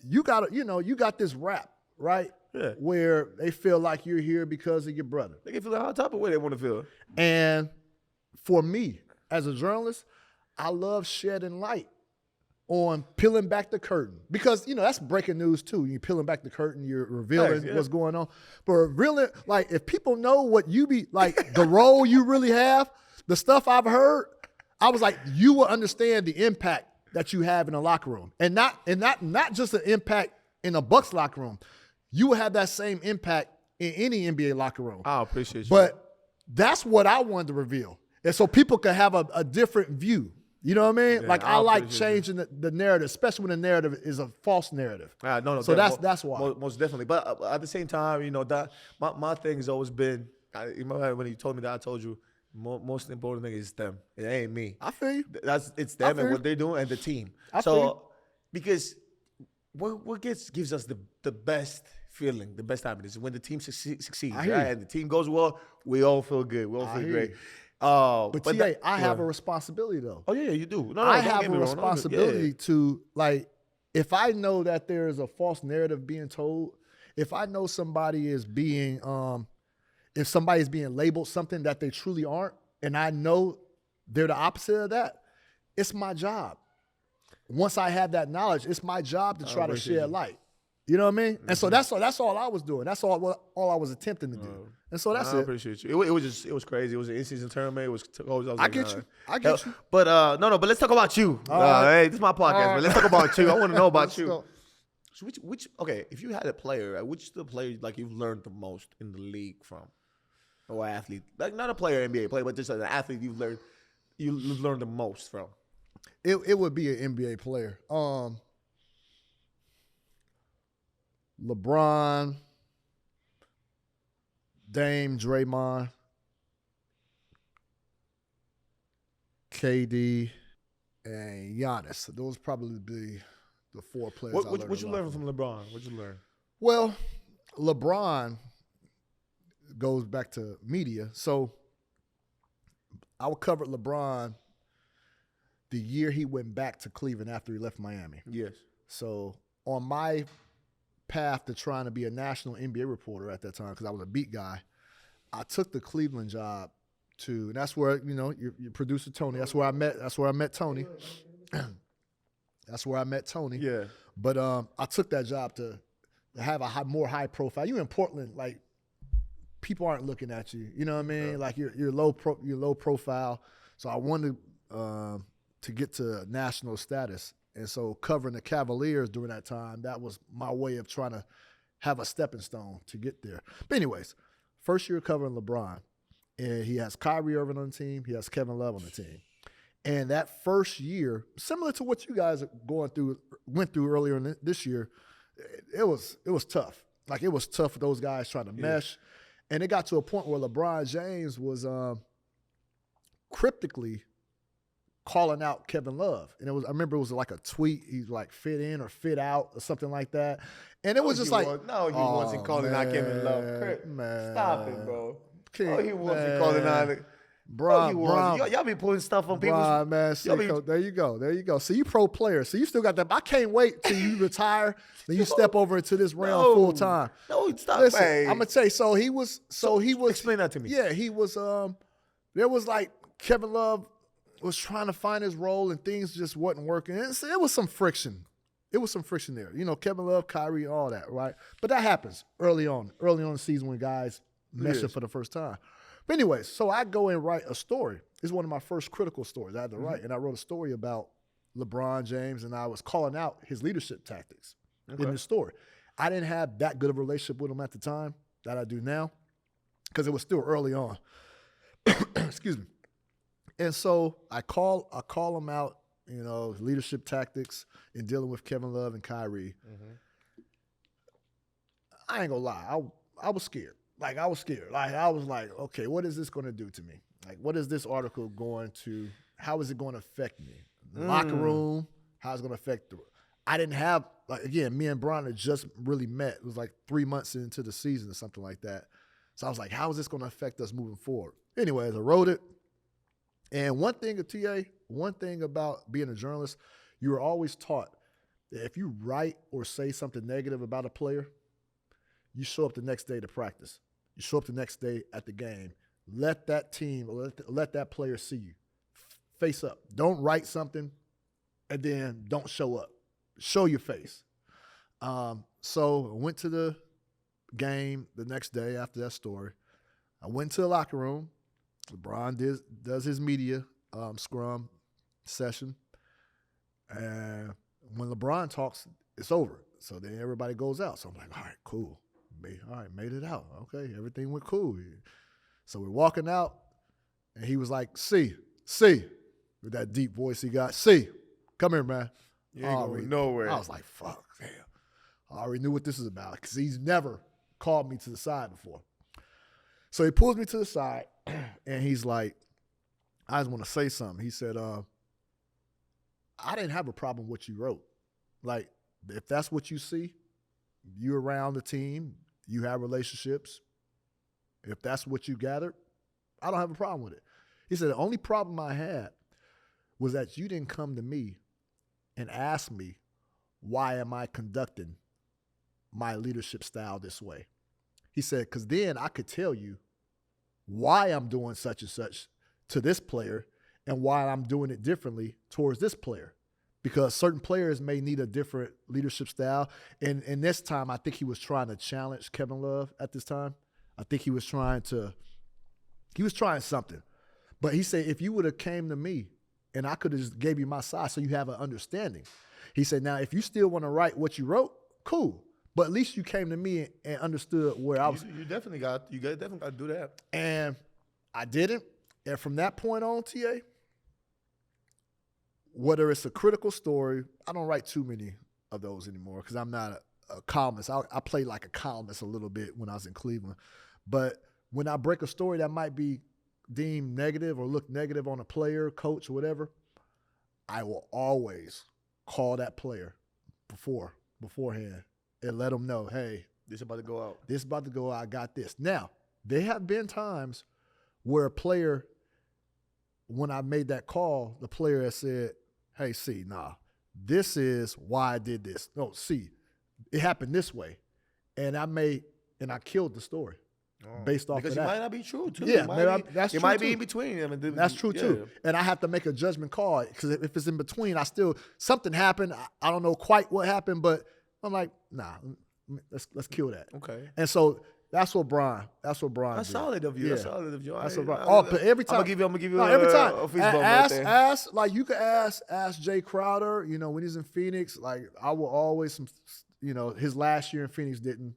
you got this rap, right? Yeah. Where they feel like you're here because of your brother. They can feel how type of way they want to feel. And for me, as a journalist, I love shedding light on peeling back the curtain, because that's breaking news too. You're peeling back the curtain, you're revealing what's going on. But revealing, like, if people know what you be like, the role you really have, the stuff I've heard, I was like, you will understand the impact that you have in a locker room, and not just an impact in a Bucks locker room. You will have that same impact in any NBA locker room. I appreciate you. But that's what I wanted to reveal, and so people could have a different view. You know what I mean? Yeah, like, I like changing the narrative, especially when the narrative is a false narrative. No. So that's why. Most definitely. But at the same time, that my thing has always been, when you told me that, I told you, Most important thing is them. It ain't me. I feel you. It's them and what they're doing and the team. Because what gives us the best feeling, the best happiness is when the team succeeds, right? And the team goes well, we all feel good. We all feel great. But TA, I have a responsibility though. Oh yeah, you do. No, I have a responsibility to, like, if I know that there is a false narrative being told, if I know somebody is being, if somebody's being labeled something that they truly aren't, and I know they're the opposite of that, it's my job. Once I have that knowledge, it's my job to try to shed light. You know what I mean? And so that's all I was doing. That's all I was attempting to do. And so that's it. I appreciate you. It was crazy. It was an in-season tournament. I get you. But no. But let's talk about you. Hey, this is my podcast, man. Let's talk about you. I want to know about you. So okay, if you had a player, which the player like you've learned the most in the league from, or athlete, like not a player, NBA player, but just an athlete you've learned the most from? It would be an NBA player. LeBron, Dame, Draymond, KD, and Giannis. Those probably be the 4 players. What you learn from LeBron? What you learn? Well, LeBron goes back to media. So I would cover LeBron the year he went back to Cleveland after he left Miami. Yes. So on my path to trying to be a national NBA reporter at that time, because I was a beat guy, I took the Cleveland job and that's where, your producer Tony, that's where I met Tony. That's where I met Tony. Yeah. But I took that job to have a more high profile. You in Portland, like, people aren't looking at you. You know what I mean? Yeah. Like you're low profile. So I wanted to get to national status. And so covering the Cavaliers during that time, that was my way of trying to have a stepping stone to get there. But anyways, first year covering LeBron, and he has Kyrie Irving on the team. He has Kevin Love on the team. And that first year, similar to what you guys went through earlier in this year, it was tough. Like, it was tough for those guys trying to mesh. And it got to a point where LeBron James was cryptically calling out Kevin Love. And I remember it was like a tweet. He's like, fit in or fit out or something like that. And it was just like, he wasn't calling out Kevin Love. Man, stop it, bro. He wasn't calling out. Bro, y'all be putting stuff on people. Man, there you go. So you pro player. So you still got that. I can't wait till you retire. Then you step over into this realm full time. No, stop. Listen, I'm gonna tell you. So he was. Explain that to me. Yeah, he was. There was like Kevin Love was trying to find his role and things just wasn't working. It was some friction. It was some friction there. Kevin Love, Kyrie, all that, right? But that happens early on in the season when guys mesh up for the first time. But anyways, so I go and write a story. It's one of my first critical stories I had to write. And I wrote a story about LeBron James, and I was calling out his leadership tactics in the story. I didn't have that good of a relationship with him at the time that I do now, because it was still early on. Excuse me. And so I call him out, leadership tactics in dealing with Kevin Love and Kyrie. Mm-hmm. I ain't gonna lie. I was scared. Like, I was scared. Like, I was like, okay, what is this going to do to me? Like, what is this article how is it going to affect me? The locker room, how is it going to affect I didn't have, like, again, me and Bron had just really met. It was like 3 months into the season or something like that. So I was like, how is this going to affect us moving forward? Anyways, I wrote it. And one thing about being a journalist, you were always taught that if you write or say something negative about a player, you show up the next day to practice. You show up the next day at the game. Let that team, let that player see you. Face up. Don't write something and then don't show up. Show your face. So I went to the game the next day after that story. I went to the locker room. LeBron does his media scrum session. And when LeBron talks, it's over. So then everybody goes out. So I'm like, all right, cool. All right, made it out. Okay, everything went cool. So we're walking out, and he was like, C, with that deep voice he got. C, come here, man. You ain't going nowhere. I was like, fuck, damn. I already knew what this is about, because he's never called me to the side before. So he pulls me to the side, and he's like, I just want to say something. He said, I didn't have a problem with what you wrote. Like, if that's what you see, you're around the team, you have relationships. If that's what you gathered, I don't have a problem with it. He said, the only problem I had was that you didn't come to me and ask me, why am I conducting my leadership style this way? He said, because then I could tell you why I'm doing such and such to this player and why I'm doing it differently towards this player. Because certain players may need a different leadership style. And this time, I think he was trying to challenge Kevin Love at this time. I think he was trying something. But he said, if you would have came to me and I could have just gave you my side so you have an understanding. He said, now, if you still want to write what you wrote, cool. But at least you came to me and understood where I was. You definitely got to do that. And I didn't. And from that point on, TA, whether it's a critical story, I don't write too many of those anymore because I'm not a columnist. I played like a columnist a little bit when I was in Cleveland. But when I break a story that might be deemed negative or look negative on a player, coach, or whatever, I will always call that player beforehand and let them know, hey, this is about to go out. This is about to go out. I got this. Now, there have been times where a player, when I made that call, the player has said, hey, C, nah, this is why I did this. No, C, it happened this way. And I killed the story based off of that. Because it might not be true, too. Yeah, that's true, might be in between. I mean, that's true, too. And I have to make a judgment call because if it's in between, something happened. I don't know quite what happened, but I'm like, nah, let's kill that. Okay. And so that's what Brian That's did. solid of you. Yeah. That's solid of you. That's what Brian. But every time. I'm gonna give you every time. a fist bump right there. Ask, like you could ask Jay Crowder, when he's in Phoenix, like I will always, his last year in Phoenix didn't.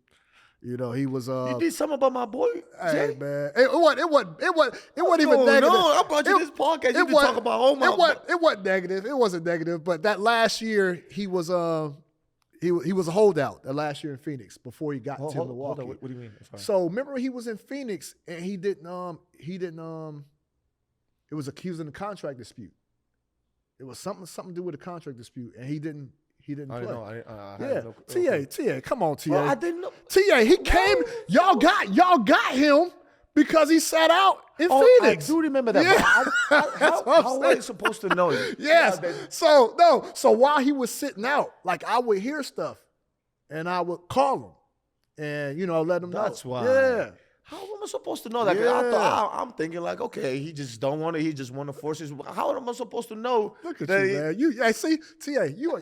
He was. You did something about my boy, Hey Jay? man, it wasn't even negative. No, I brought you this podcast. You talk about home. It wasn't negative. It wasn't negative. But that last year, he was he was a holdout. That last year in Phoenix before he got to Milwaukee. What do you mean? So remember, he was in Phoenix and he didn't. He was in a contract dispute. It was something to do with a contract dispute, and he didn't. He didn't play. I had no TA, come on, TA. Well, I didn't know. TA, he came. Y'all got him because he sat out in Phoenix. I do remember that. Yeah. How was I supposed to know it? Yes. So while he was sitting out, like I would hear stuff, and I would call him, and let him know. That's why. Yeah. How am I supposed to know that? Yeah. I'm thinking like, okay, he just don't want to. He just want to force his. How am I supposed to know? Look at that you, man. See, TA, you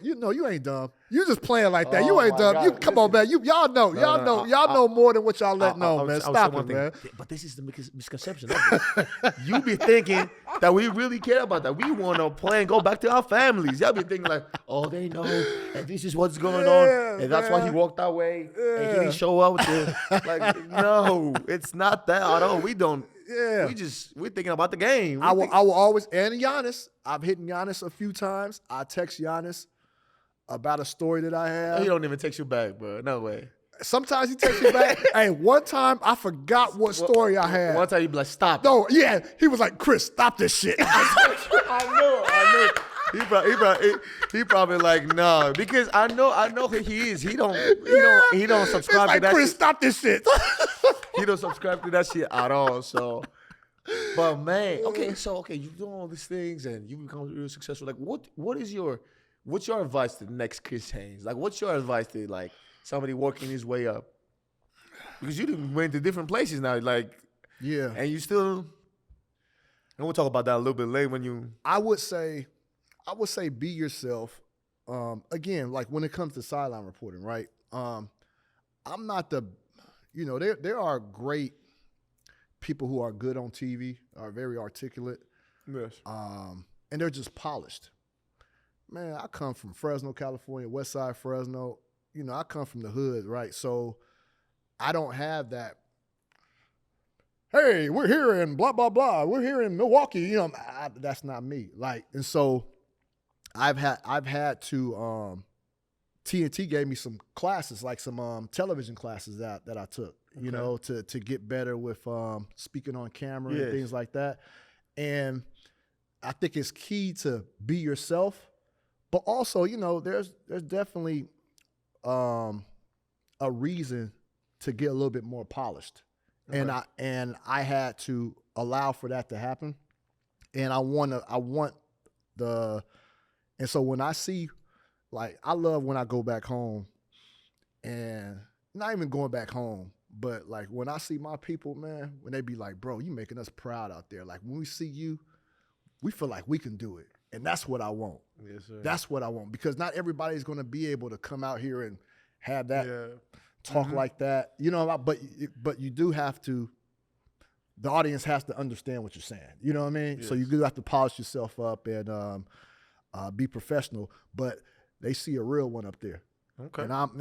ain't dumb. You just playing like that. Oh, You ain't dumb. God. Come on, man. Y'all know more than what y'all let know, man. Stop it, man. But this is the misconception of it. You be thinking that we really care about that. We want to play and go back to our families. Y'all be thinking like, oh, they know, and this is what's going on, and that's why he walked that way, and he didn't show up with it. Like, no, it's not that at all. We don't. Yeah. We're thinking about the game. I will always, and Giannis. I've hit Giannis a few times. I text Giannis about a story that I have. He don't even text you back, bro. No way. Sometimes he texts me back. Hey, one time I forgot what story I had. One time you be like, stop. No, yeah. He was like, Chris, stop this shit. I knew. He probably like, no, because I know who he is. He don't subscribe to that Chris, shit. stop this shit. He don't subscribe to that shit at all. So, but man, okay, you do all these things and you become real successful. Like, what's your advice to the next Chris Haynes? Like, what's your advice to like somebody working his way up? Because you went to different places now, like, yeah, and you still. And we'll talk about that a little bit later when you. I would say be yourself. Again, like when it comes to sideline reporting, right? I'm not the. There are great people who are good on TV, are very articulate. Yes. And they're just polished. Man, I come from Fresno, California, West Side Fresno. I come from the hood, right? So I don't have that. Hey, we're here in blah, blah, blah. We're here in Milwaukee. That's not me. Like, and so I've had to, TNT gave me some classes, like some television classes that I took, to get better with speaking on camera and things like that. And I think it's key to be yourself, but also, you know, there's definitely a reason to get a little bit more polished. Okay. And I had to allow for that to happen. And and so when I see, like, I love when I go back home, and not even going back home, but like when I see my people, man, when they be like, bro, you making us proud out there. Like when we see you, we feel like we can do it. And that's what I want. Yes, sir. That's what I want, because not everybody's going to be able to come out here and have that talk like that. You know, but you do have to, the audience has to understand what you're saying. You know what I mean? Yes. So you do have to polish yourself up and be professional, but they see a real one up there. Okay. And I'm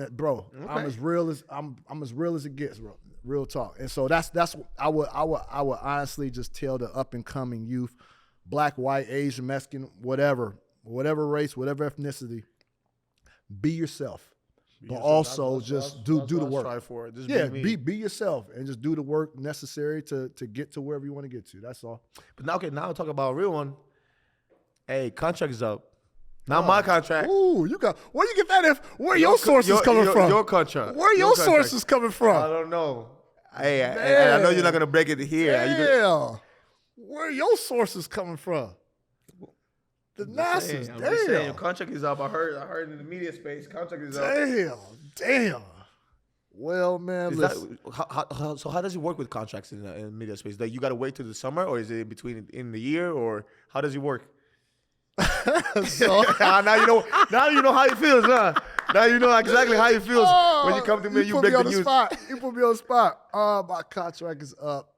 as real as it gets, bro. Real talk. And so that's I would honestly just tell the up and coming youth, black, white, Asian, Mexican, whatever race, whatever ethnicity, be yourself. But also just do the work. Try for it. Just be yourself and just do the work necessary to get to wherever you want to get to. That's all. But now talk about a real one. Hey, contract is up. Not my contract. Ooh, where you get that? Where your sources coming from? Your contract. Where your sources coming from? I don't know. Hey, and I know you're not gonna break it here. Yeah. Where your sources coming from? Thanasis. I'm just saying, your contract is up. I heard in the media space, contract is up. Damn. Well, man, listen. So how does it work with contracts in the media space? Like you got to wait till the summer, or is it in the year, or how does it work? So now you know how it feels, huh? Now you know exactly how it feels when you come to me. You break the news. You put me on the spot. My contract is up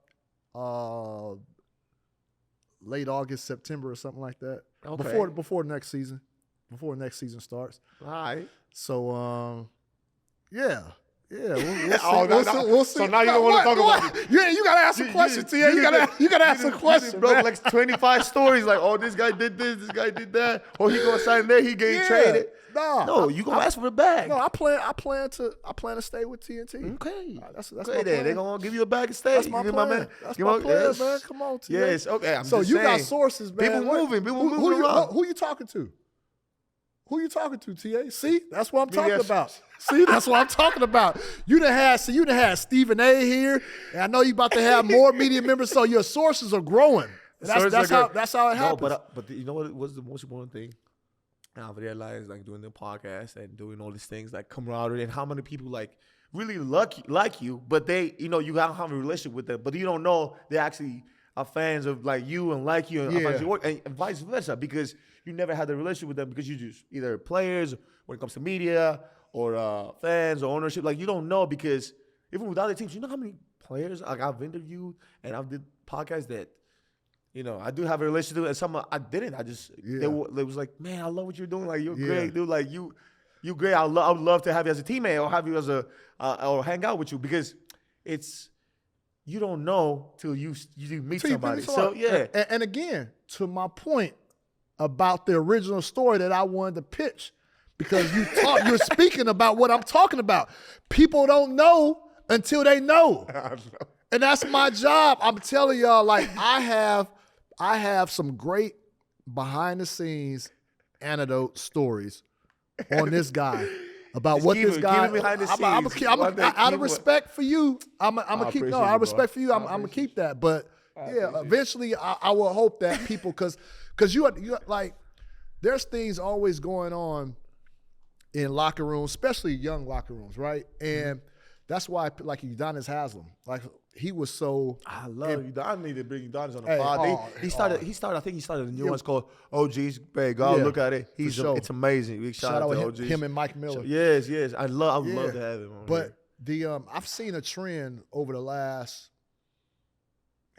late August, September, or something like that. Okay. Before next season. Before next season starts. All right. So yeah. Yeah, we'll see. So now you don't want to talk about it. Yeah, you gotta ask some questions, T. You gotta ask some questions. Broke like 25 stories. Like, oh, this guy did this guy did that. Oh, he gonna sign there. He getting traded. No, you gonna ask for the bag. No, I plan to stay with TNT. Okay, that's okay. my plan. They gonna give you a bag and stay. That's my plan. That's my plan, man. Come on, T. Yes, okay. I'm so just you saying. got sources, man. People moving around. Who you talking to? Who you talking to, TA? See, that's what I'm talking about. See, that's what I'm talking about. You done had Stephen A here, and I know you about to have more media members, so your sources are growing. That's how it happens. No, but you know what was the most important thing? I've realized, like, doing the podcast and doing all these things, like camaraderie, and how many people like really like you, but they, you know, you don't have a relationship with them, but you don't know they actually are fans of like you and like you and your work, and vice versa, because you never had a relationship with them because you just either players when it comes to media or fans or ownership. Like, you don't know, because even with other teams, you know how many players like I've interviewed and I've did podcasts that, you know, I do have a relationship with, and some I didn't. I just they was like, man, I love what you're doing. Like, you're great, dude. Like you great. I would love to have you as a teammate or have you as or hang out with you, because it's, you don't know till you meet somebody. So yeah. And again, to my point about the original story that I wanted to pitch, because you're speaking about what I'm talking about. People don't know until they know. And that's my job. I'm telling y'all, like, I have some great behind the scenes anecdote stories on this guy about what this guy. Out of respect for you, I'm gonna keep. No, out of respect for you, I'm gonna keep that. But yeah, eventually, I will hope that people, because you like, there's things always going on in locker rooms, especially young locker rooms, right? And that's why, like, Giannis Haslam, like, he was so. I love you. I need to bring Giannis on the pod. He started. I think he started a new one called OGs. Hey, go look at it. It's amazing. Big shout out to OGs. Him and Mike Miller. Yes. I would love to have him on. But I've seen a trend over the last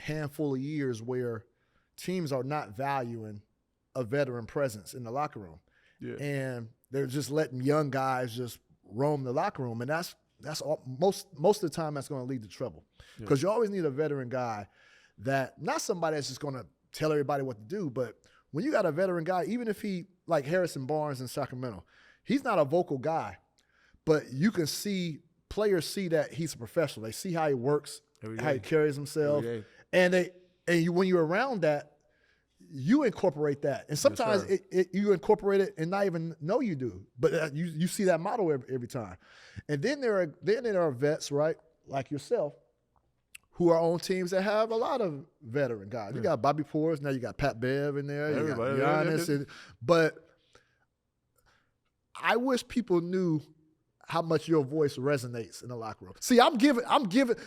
handful of years where teams are not valuing a veteran presence in the locker room, and they're just letting young guys just roam the locker room, and that's all, most of the time that's going to lead to trouble, because you always need a veteran guy, that not somebody that's just going to tell everybody what to do, but when you got a veteran guy, even if he, like Harrison Barnes in Sacramento, he's not a vocal guy, but you can see players see that he's a professional. They see how he works, how he carries himself, and when you're around that, you incorporate that, and sometimes you incorporate it and not even know you do, but you see that model every time. And then there are vets, right, like yourself, who are on teams that have a lot of veteran guys. You got Bobby Portis, now you got Pat Bev in there, you got Giannis, but I wish people knew how much your voice resonates in the locker room. See, I'm giving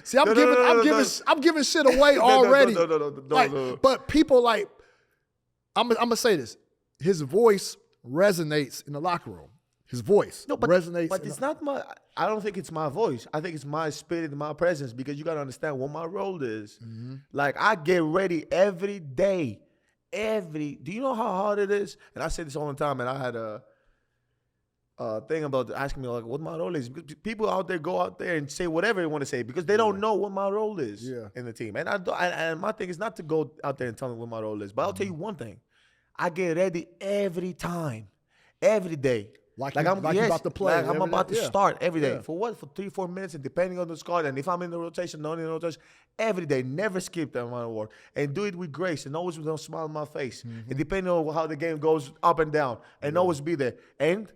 shit away already. No. But people like, I'm gonna say this: his voice resonates in the locker room. His voice resonates. But it's not my. I don't think it's my voice. I think it's my spirit and my presence, because you gotta understand what my role is. Mm-hmm. Like, I get ready every day. Do you know how hard it is? And I say this all the time. And I had a thing about asking me, like, what my role is. Because people out there go out there and say whatever they want to say, because they don't know what my role is in the team. And and my thing is not to go out there and tell them what my role is. But I'll tell you one thing: I get ready every time, every day. Like I'm about to play. Like I'm about to start every day. For what? For 3-4 minutes, and depending on the squad, and if I'm in the rotation, not in the rotation, every day. Never skip that amount of work, and do it with grace, and always with a smile on my face. Mm-hmm. And depending on how the game goes up and down, and always be there. And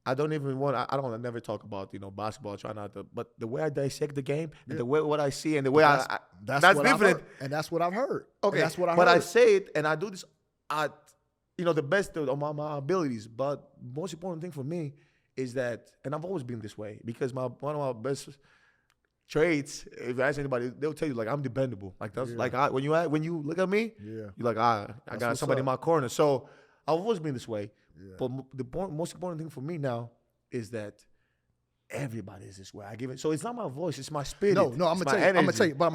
I don't never talk about, basketball, try not to, but the way I dissect the game and the way what I see and the way that's different. And that's what I've heard. Okay. And that's what I heard. But I say it, and I do this the best of my abilities. But most important thing for me is that, and I've always been this way, because one of my best traits, if you ask anybody, they'll tell you, like, I'm dependable. Like, that's when you look at me, you're like, I got somebody in my corner. So I've always been this way. Yeah. But the most important thing for me now is that everybody is this way. I give it. So it's not my voice; it's my spirit. No, I'm gonna tell you. I'm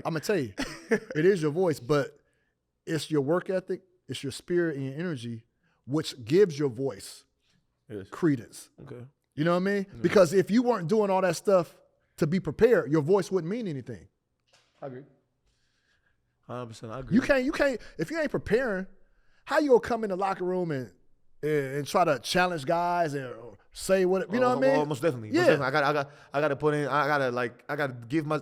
gonna tell you. It is your voice, but it's your work ethic, it's your spirit and your energy, which gives your voice credence. Okay. You know what I mean? Mm-hmm. Because if you weren't doing all that stuff to be prepared, your voice wouldn't mean anything. I agree. 100%. I agree. You can't. If you ain't preparing, how you gonna come in the locker room and try to challenge guys and say what you know what I mean? Most definitely. Yeah. Most definitely. I gotta put in. I gotta give my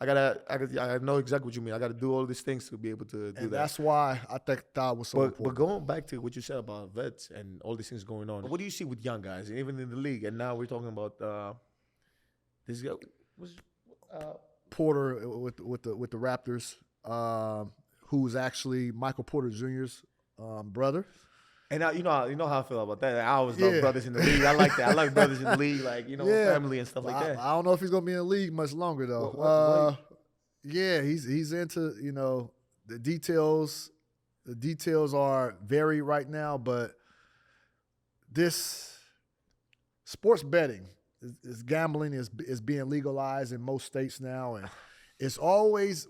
I know exactly what you mean. I gotta do all these things to be able to do that. That's why I think that was so important. But going back to what you said about vets and all these things going on, what do you see with young guys, even in the league? And now we're talking about this guy Porter with the Raptors, who's actually Michael Porter Jr.'s brother. And now, you know how I feel about that. I always love brothers in the league. I like that. I like brothers in the league, like, family and stuff like that. I don't know if he's gonna be in the league much longer though. He's into the details. The details are varied right now, but this sports betting is gambling is being legalized in most states now, and it was always.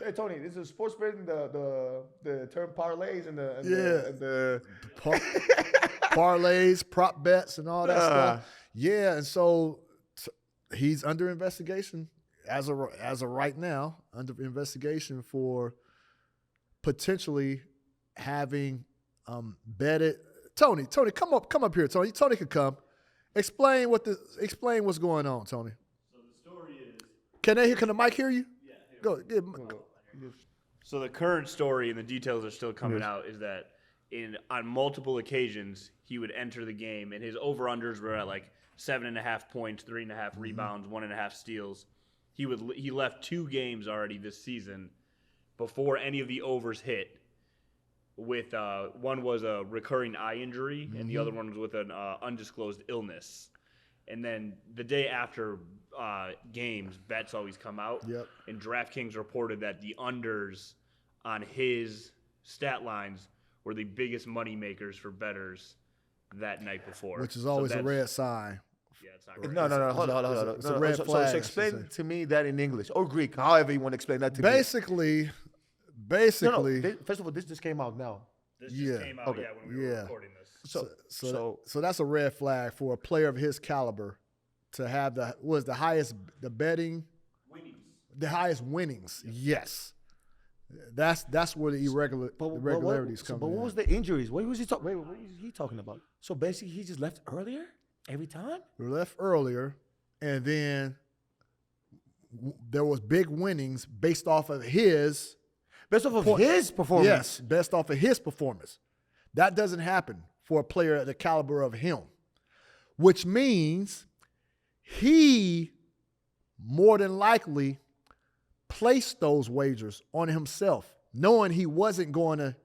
Hey Tony, this is sports betting, the term parlays and the parlays, prop bets, and all that stuff. Yeah, and so he's under investigation as of right now, under investigation for potentially having betted. Tony, come up here, Tony. Tony could come. Explain what's going on, Tony. Can the mic hear you? Yeah. Go. So the current story and the details are still coming out is that on multiple occasions he would enter the game and his over-unders were at like 7.5 points, 3.5 rebounds, 1.5 steals. He left 2 games already this season before any of the overs hit. With one was a recurring eye injury and the other one was with an undisclosed illness. And then the day after games, bets always come out. Yep. And DraftKings reported that the unders on his stat lines were the biggest money makers for bettors that night before. Which is always a red sign. Yeah, it's not great. No. Hold on. It's a red flag. So explain to me that in English or Greek, however you want to explain that to me. Basically. No. First of all, this just came out now. This just came out, when we were recording this. So that's a red flag for a player of his caliber to have the highest winnings. Yes, that's where the irregularities come. But what was the injuries? What was he talking? What is he talking about? So basically, he just left earlier every time. We left earlier, and then there was big winnings based off of his Based off of his performance. Yes, based off of his performance. That doesn't happen for a player at the caliber of him, which means he more than likely placed those wagers on himself, knowing he wasn't going to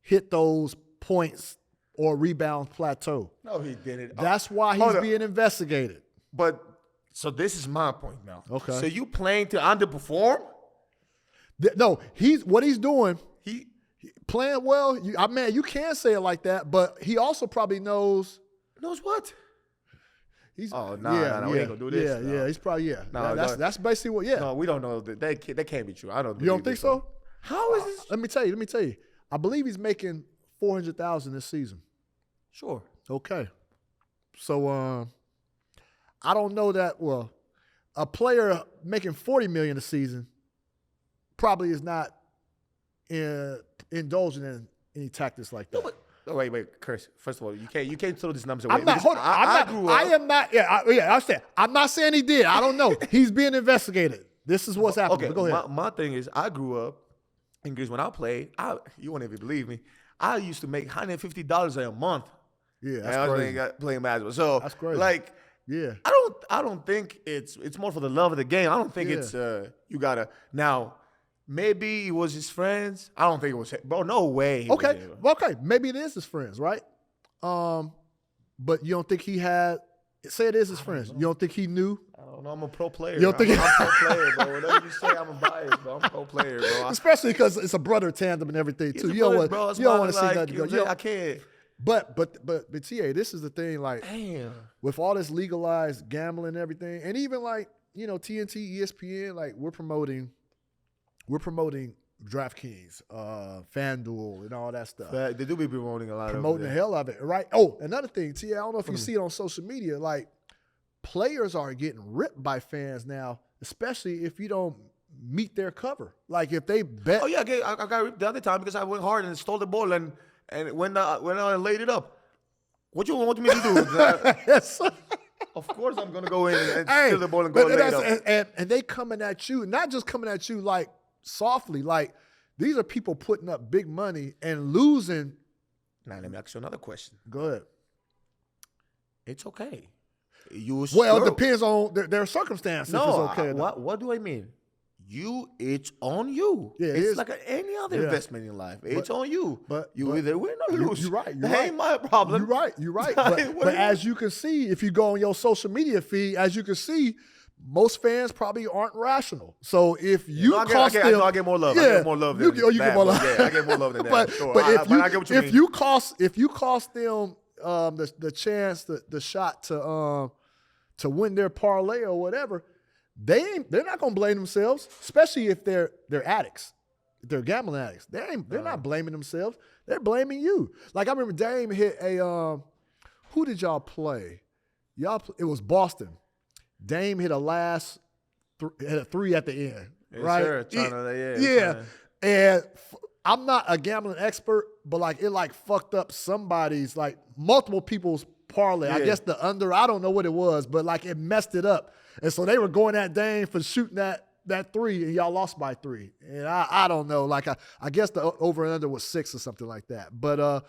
hit those points or rebound plateau. No, he didn't. That's why he's being investigated. But so this is my point now. Okay. So you playing to underperform? No, what he's doing, he playing well. You can say it like that, but he also probably knows. Knows what? He's, we ain't gonna do this. Yeah, he's probably that's basically what. No, we don't know that can't be true. I don't. You don't think so? How is this? Let me tell you. I believe he's making $400,000 this season. Sure. Okay. So I don't know that. Well, a player making $40 million a season probably is not indulging in any tactics like that. No, but wait, Chris. First of all, you can't throw these numbers away. I'm not. Hold on. I am not. Yeah, I said I'm not saying he did. I don't know. He's being investigated. This is what's happening. Okay. Go ahead. My thing is, I grew up in Greece when I played. You won't even believe me. I used to make $150 a month. Yeah, that's crazy. Playing basketball. So that's crazy. Like, yeah, I don't think it's more for the love of the game. I don't think it's you gotta now. Maybe it was his friends. I don't think it was him. Bro, no way. Okay. Maybe it is his friends, right? But you don't think he had? Say it is his friends. You don't think he knew? I don't know. I'm a pro player. You don't think I'm a pro player, bro. Whatever you say, I'm a bias, bro. I'm a pro player, bro. Especially because it's a brother tandem and everything too. You don't want to see that go. I can't. But TA, this is the thing. Like, damn, with all this legalized gambling and everything, and even like TNT, ESPN, like we're promoting DraftKings, FanDuel, and all that stuff. But they do be promoting a lot promoting the hell out of it, right? Oh, another thing, T, I don't know if you see it on social media, like players are getting ripped by fans now, especially if you don't meet their cover. Like if they bet. Oh yeah, I got ripped the other time because I went hard and stole the ball and when I laid it up. What you want me to do? Yes. Of course I'm gonna go in and steal the ball and go lay it up. And they coming at you, not just coming at you like softly, like these are people putting up big money and losing. Now let me ask you another question. Go ahead. It's okay. It depends on their circumstances. No, it's okay. What do I mean? It's on you. Yeah, it's like any other investment in life. It's on you. But you either win or lose. You're right. That ain't my problem. You're right. But as you can see, if you go on your social media feed, as you can see, most fans probably aren't rational. So if you I get more love. I get more love than you get more love. Yeah, I get more love than that. But I get what you mean. If you cost them the chance, the shot to win their parlay or whatever, they're not gonna blame themselves, especially if they're addicts, if they're gambling addicts. They're not blaming themselves. They're blaming you. Like I remember Dame hit a who did y'all play? It was Boston. Dame hit hit a three at the end, right? Sure. And I'm not a gambling expert, but like it fucked up somebody's multiple people's parlay. Yeah. I guess the under, I don't know what it was, but it messed it up. And so they were going at Dame for shooting that three, and y'all lost by 3. And I don't know. I guess the over and under was 6 or something like that. But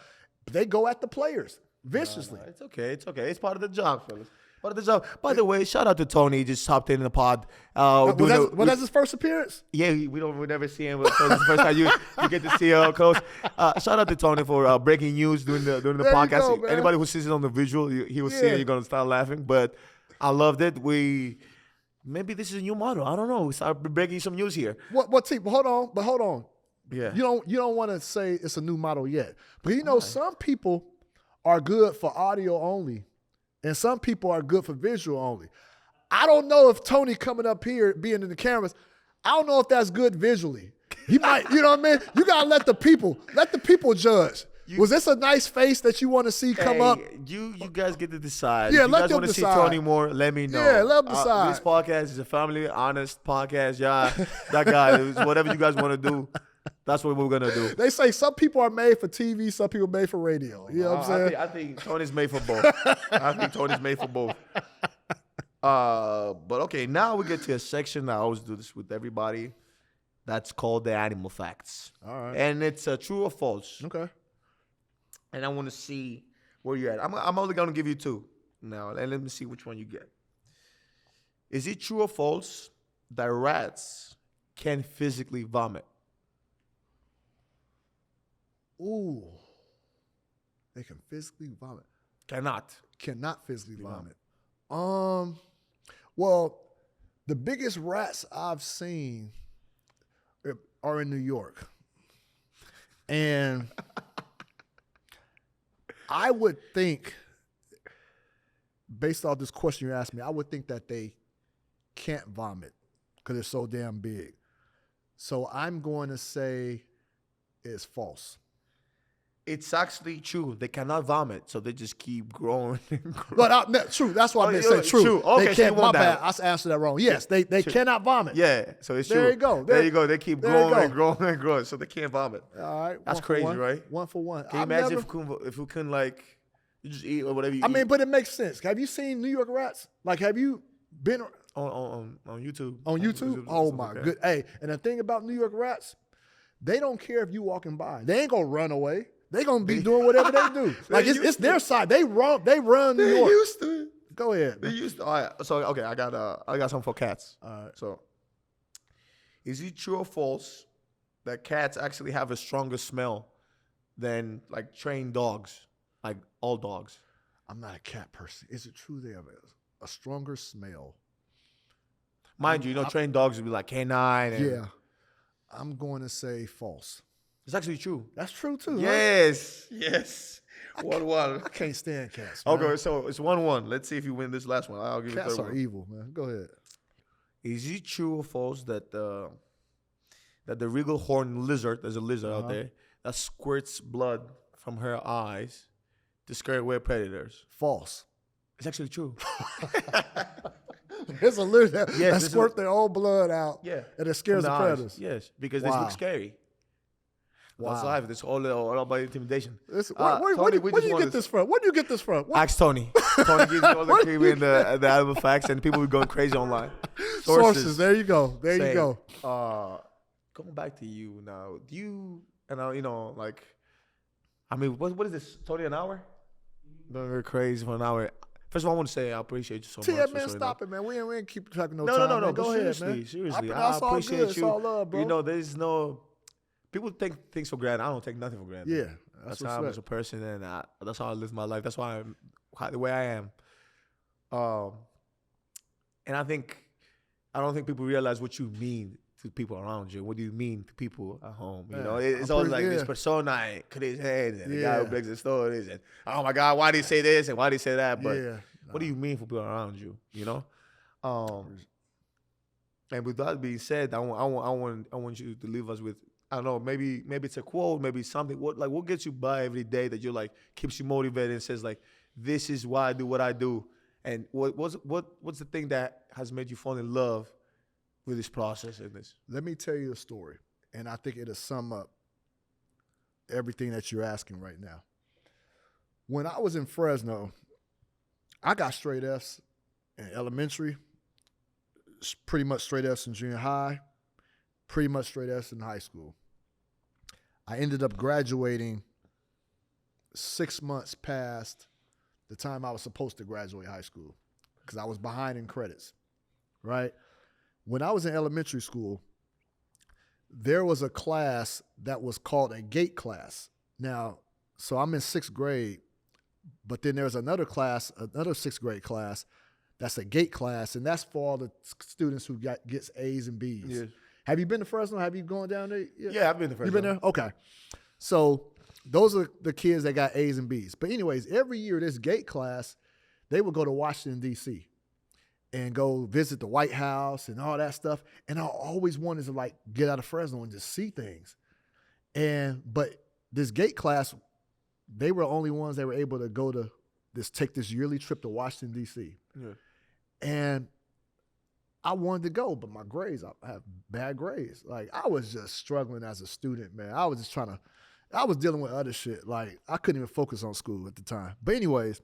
they go at the players viciously. No, it's okay. It's part of the job, fellas. Part of the job. By the way, shout out to Tony. He just hopped in the pod. Was that his first appearance? Yeah, we never see him. So this is the first time you get to see close. Shout out to Tony for breaking news during the podcast. Anybody who sees it on the visual, he will see it. You're gonna start laughing. But I loved it. Maybe this is a new model. I don't know. We start breaking some news here. What team? Hold on. Yeah. You don't want to say it's a new model yet. But some people are good for audio only, and some people are good for visual only. I don't know if Tony coming up here being in the cameras, I don't know if that's good visually. He might, you know what I mean? You gotta let the people judge. Was this a nice face that you want to see come up? You guys get to decide. Yeah, if you let guys them want to see decide. Tony more, let me know. Yeah, let them decide. This podcast is a family, honest podcast. Yeah, that guy, whatever you guys want to do, that's what we're going to do. They say some people are made for TV, some people are made for radio. You know what I'm saying? I think Tony's made for both. But okay, now we get to a section. I always do this with everybody. That's called the animal facts. All right. And it's true or false. Okay. And I want to see where you're at. I'm only going to give you 2 now. And let me see which one you get. Is it true or false that rats can physically vomit? Ooh. They can physically vomit. Cannot Physically vomit. Well, the biggest rats I've seen are in New York. And I would think, based off this question you asked me, I would think that they can't vomit because they're so damn big. So I'm going to say it's false. It's actually true. They cannot vomit, so they just keep growing and growing. But true. That's what I meant to say. True. Okay, they so can't. you want My bad. that. I answered that wrong. Yes, they cannot vomit. Yeah, so it's true. There you go. There you go. They keep growing and growing and growing, so they can't vomit. All right. That's crazy, right? 1 for 1. Can you imagine if we couldn't, like, you just eat or whatever you eat? I mean, but it makes sense. Have you seen New York rats? Like, have you been on YouTube? On YouTube? Oh, my good. Hey, and the thing about New York rats, they don't care if you walking by. They ain't going to run away. They going to be doing whatever they do. Like, it's their side. They run New York. They used to. Go ahead. They used to. All right. So, okay, I got something for cats. All right. So, is it true or false that cats actually have a stronger smell than, like, trained dogs, like all dogs? I'm not a cat person. Is it true they have a stronger smell? Mind you, trained dogs would be like canine. Yeah. I'm going to say false. It's actually true. That's true, too. Yes. Right? Yes. 1-1. I can't stand cats, man. Okay, so it's 1-1. Let's see if you win this last one. I'll give you cats the third are one. evil, man. Go ahead. Is it true or false that the regal horned lizard, there's a lizard out there, that squirts blood from her eyes to scare away predators? False. It's actually true. There's a lizard that squirt their own blood out. Yeah. And it scares the predators. Yes, because they look scary. Wow. That's life. It's all about intimidation. Where do you get this from? Where do you get this from? Ask Tony. Tony gives you all the creepy and the animal facts, and people are going crazy online. Sources. There you go. There you go. Going back to you now. Do you, and like, I mean, what is this? Tony, an hour? Very crazy for an hour. First of all, I want to say I appreciate you so much. Man, stop it, man. We ain't keep track of no time. No. Go ahead, man. Seriously. I appreciate you. It's all love, bro. There's no... People take things for granted. I don't take nothing for granted. Yeah. That's how I'm as a person, and that's how I live my life. That's why I'm the way I am. And I don't think people realize what you mean to people around you. What do you mean to people at home? It's always like this persona, cut his head, and the guy who breaks the stories, and oh my God, why did he say this and why did he say that? But what do you mean for people around you? And with that being said, I want you to leave us with, I don't know, maybe it's a quote, maybe something. What gets you by every day that you're like, keeps you motivated and says like, this is why I do what I do. And what's the thing that has made you fall in love with this process and this? Let me tell you a story, and I think it'll sum up everything that you're asking right now. When I was in Fresno, I got straight Fs in elementary, pretty much straight Fs in junior high, pretty much straight Fs in high school. I ended up graduating 6 months past the time I was supposed to graduate high school because I was behind in credits, right? When I was in elementary school, there was a class that was called a gate class. Now, so I'm in 6th grade, but then there's another class, another 6th grade class, that's a gate class, and that's for all the students who gets A's and B's. Yeah. Have you been to Fresno? Have you gone down there? Yeah, I've been to Fresno. You been there? Okay. So those are the kids that got A's and B's. But anyways, every year this gate class, they would go to Washington, D.C. and go visit the White House and all that stuff. And I always wanted to like get out of Fresno and just see things. But this gate class, they were the only ones that were able to go to take this yearly trip to Washington, D.C. Yeah. And I wanted to go, but my grades, I have bad grades. Like, I was just struggling as a student, man. I was just I was dealing with other shit. Like, I couldn't even focus on school at the time. But anyways,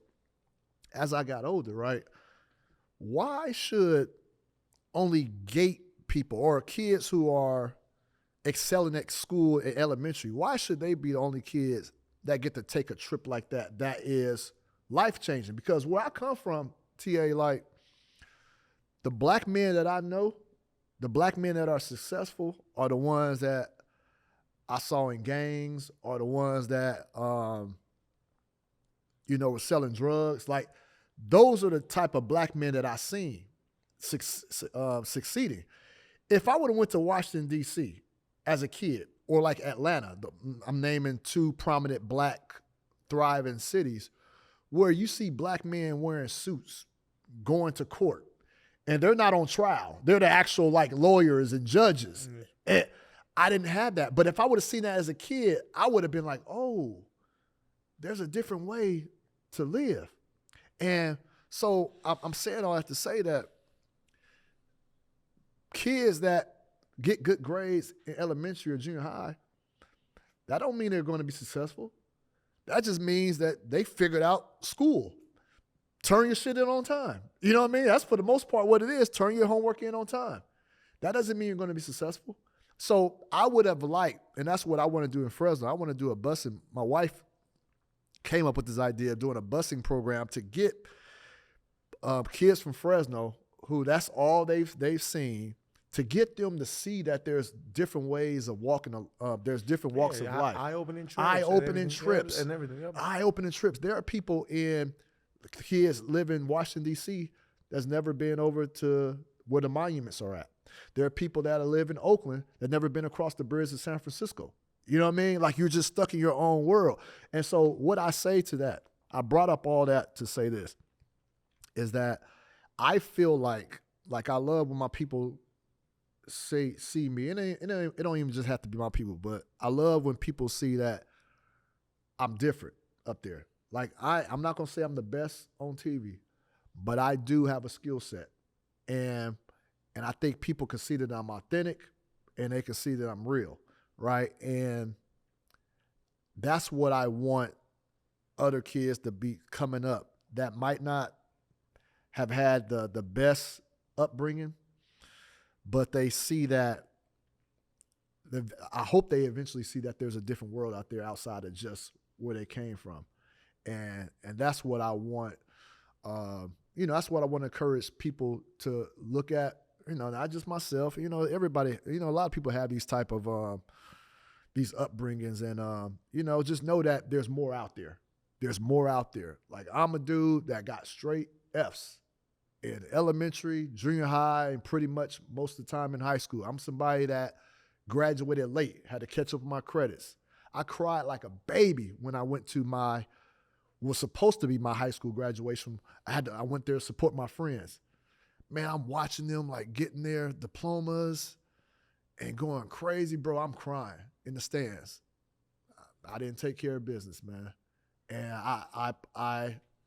as I got older, right, why should only gate people or kids who are excelling at school at elementary, why should they be the only kids that get to take a trip like that is life-changing? Because where I come from, TA, like, the black men that I know, the black men that are successful are the ones that I saw in gangs, are the ones that, were selling drugs. Like, those are the type of black men that I seen succeeding. If I would have went to Washington, D.C. as a kid, or like Atlanta, I'm naming 2 prominent black thriving cities where you see black men wearing suits, going to court, and they're not on trial. They're the actual like lawyers and judges. Mm-hmm. And I didn't have that. But if I would have seen that as a kid, I would have been like, oh, there's a different way to live. And so I'm saying all that to say that kids that get good grades in elementary or junior high, that don't mean they're going to be successful. That just means that they figured out school. Turn your shit in on time. You know what I mean? That's for the most part what it is. Turn your homework in on time. That doesn't mean you're going to be successful. So I would have liked, and that's what I want to do in Fresno. I want to do a busing. My wife came up with this idea of doing a busing program to get kids from Fresno who that's all they've seen, to get them to see that there's different ways of walking. There's different walks of life. Eye-opening trips. Eye-opening trips. And everything. Yep. Eye-opening trips. There are people in kids live in Washington, D.C. that's never been over to where the monuments are at. There are people that live in Oakland that never been across the bridge to San Francisco. You know what I mean? Like, you're just stuck in your own world. And so what I say to that, I brought up all that to say this, is that I feel like I love when my people see me. It don't even just have to be my people, but I love when people see that I'm different up there. Like, I'm not going to say I'm the best on TV, but I do have a skill set. And I think people can see that I'm authentic, and they can see that I'm real, right? And that's what I want other kids to be coming up that might not have had the best upbringing, but they see that. I hope they eventually see that there's a different world out there outside of just where they came from. And that's what I want. That's what I want to encourage people to look at. Not just myself. Everybody. A lot of people have these type of these upbringings, and just know that there's more out there. There's more out there. Like, I'm a dude that got straight Fs in elementary, junior high, and pretty much most of the time in high school. I'm somebody that graduated late, had to catch up on my credits. I cried like a baby when I went to was supposed to be my high school graduation. I went there to support my friends. Man, I'm watching them like getting their diplomas and going crazy, bro. I'm crying in the stands. I didn't take care of business, man. And I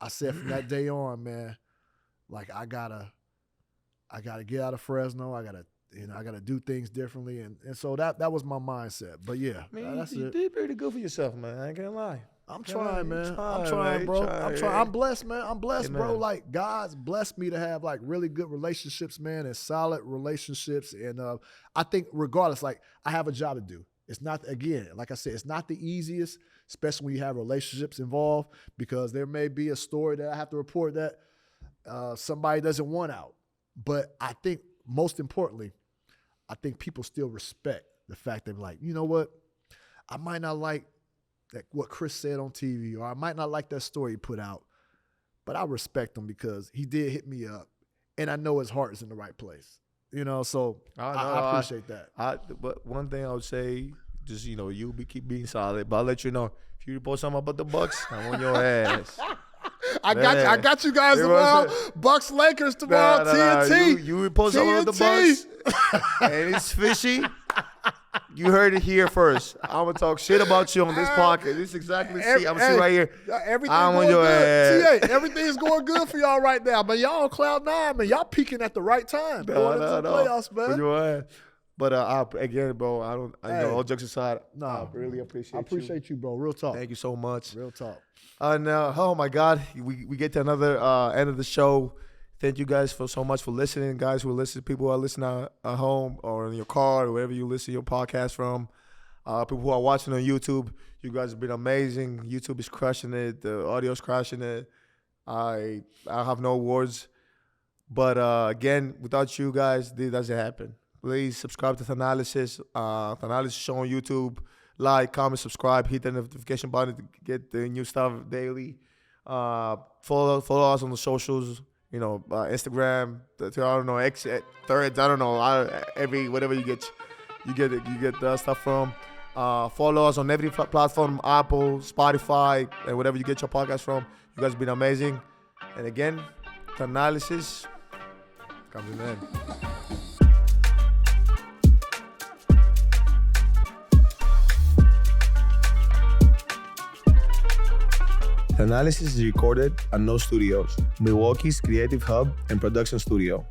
said from that day on, man, like, I gotta get out of Fresno. I gotta do things differently. And so that was my mindset. But yeah, that's you it. did pretty good for yourself, man. I ain't gonna lie. I'm trying, man. I'm trying, trying, bro. man. I'm trying. I'm blessed, man. I'm blessed, Amen. bro. Like, God's blessed me to have like really good relationships, man, and solid relationships. And I think regardless, like, I have a job to do. It's not, again, like I said, it's not the easiest, especially when you have relationships involved, because there may be a story that I have to report that somebody doesn't want out. But I think most importantly, I think people still respect the fact that, like, you know what? I might not like what Chris said on TV, or I might not like that story he put out, but I respect him because he did hit me up, and I know his heart is in the right place. So I appreciate that. But one thing I would say, just, you keep being solid, but I'll let you know, if you report something about the Bucks, I'm on your ass. I got you guys tomorrow. Bucks Lakers tomorrow. TNT. You report something about the Bucks, and it's fishy. You heard it here first. I'm gonna talk shit about you on this podcast. This is exactly. I'm sitting right here. I'm on your ass. TA, everything's going good for y'all right now, man. Y'all on cloud nine, man. Y'all peaking at the right time. Playoffs, man. Your ass. But again, bro, all jokes aside, I really appreciate you. you, bro. Real talk. Thank you so much. Real talk. And oh my God, we get to another end of the show. Thank you guys so much for listening, guys who listen. People who are listening at home or in your car or wherever you listen to your podcast from. People who are watching on YouTube, you guys have been amazing. YouTube is crushing it. The audio's crushing it. I have no words. But again, without you guys, this doesn't happen. Please subscribe to Thanalysis. Thanalysis show on YouTube. Like, comment, subscribe, hit the notification button to get the new stuff daily. Follow us on the socials. Instagram, I don't know, X, Threads, I don't know, every whatever you get the stuff from. Follow us on every platform, Apple, Spotify, and whatever you get your podcast from. You guys have been amazing. And again, Thanalysis comes to an end. Thanalysis is recorded at No Studios, Milwaukee's creative hub and production studio.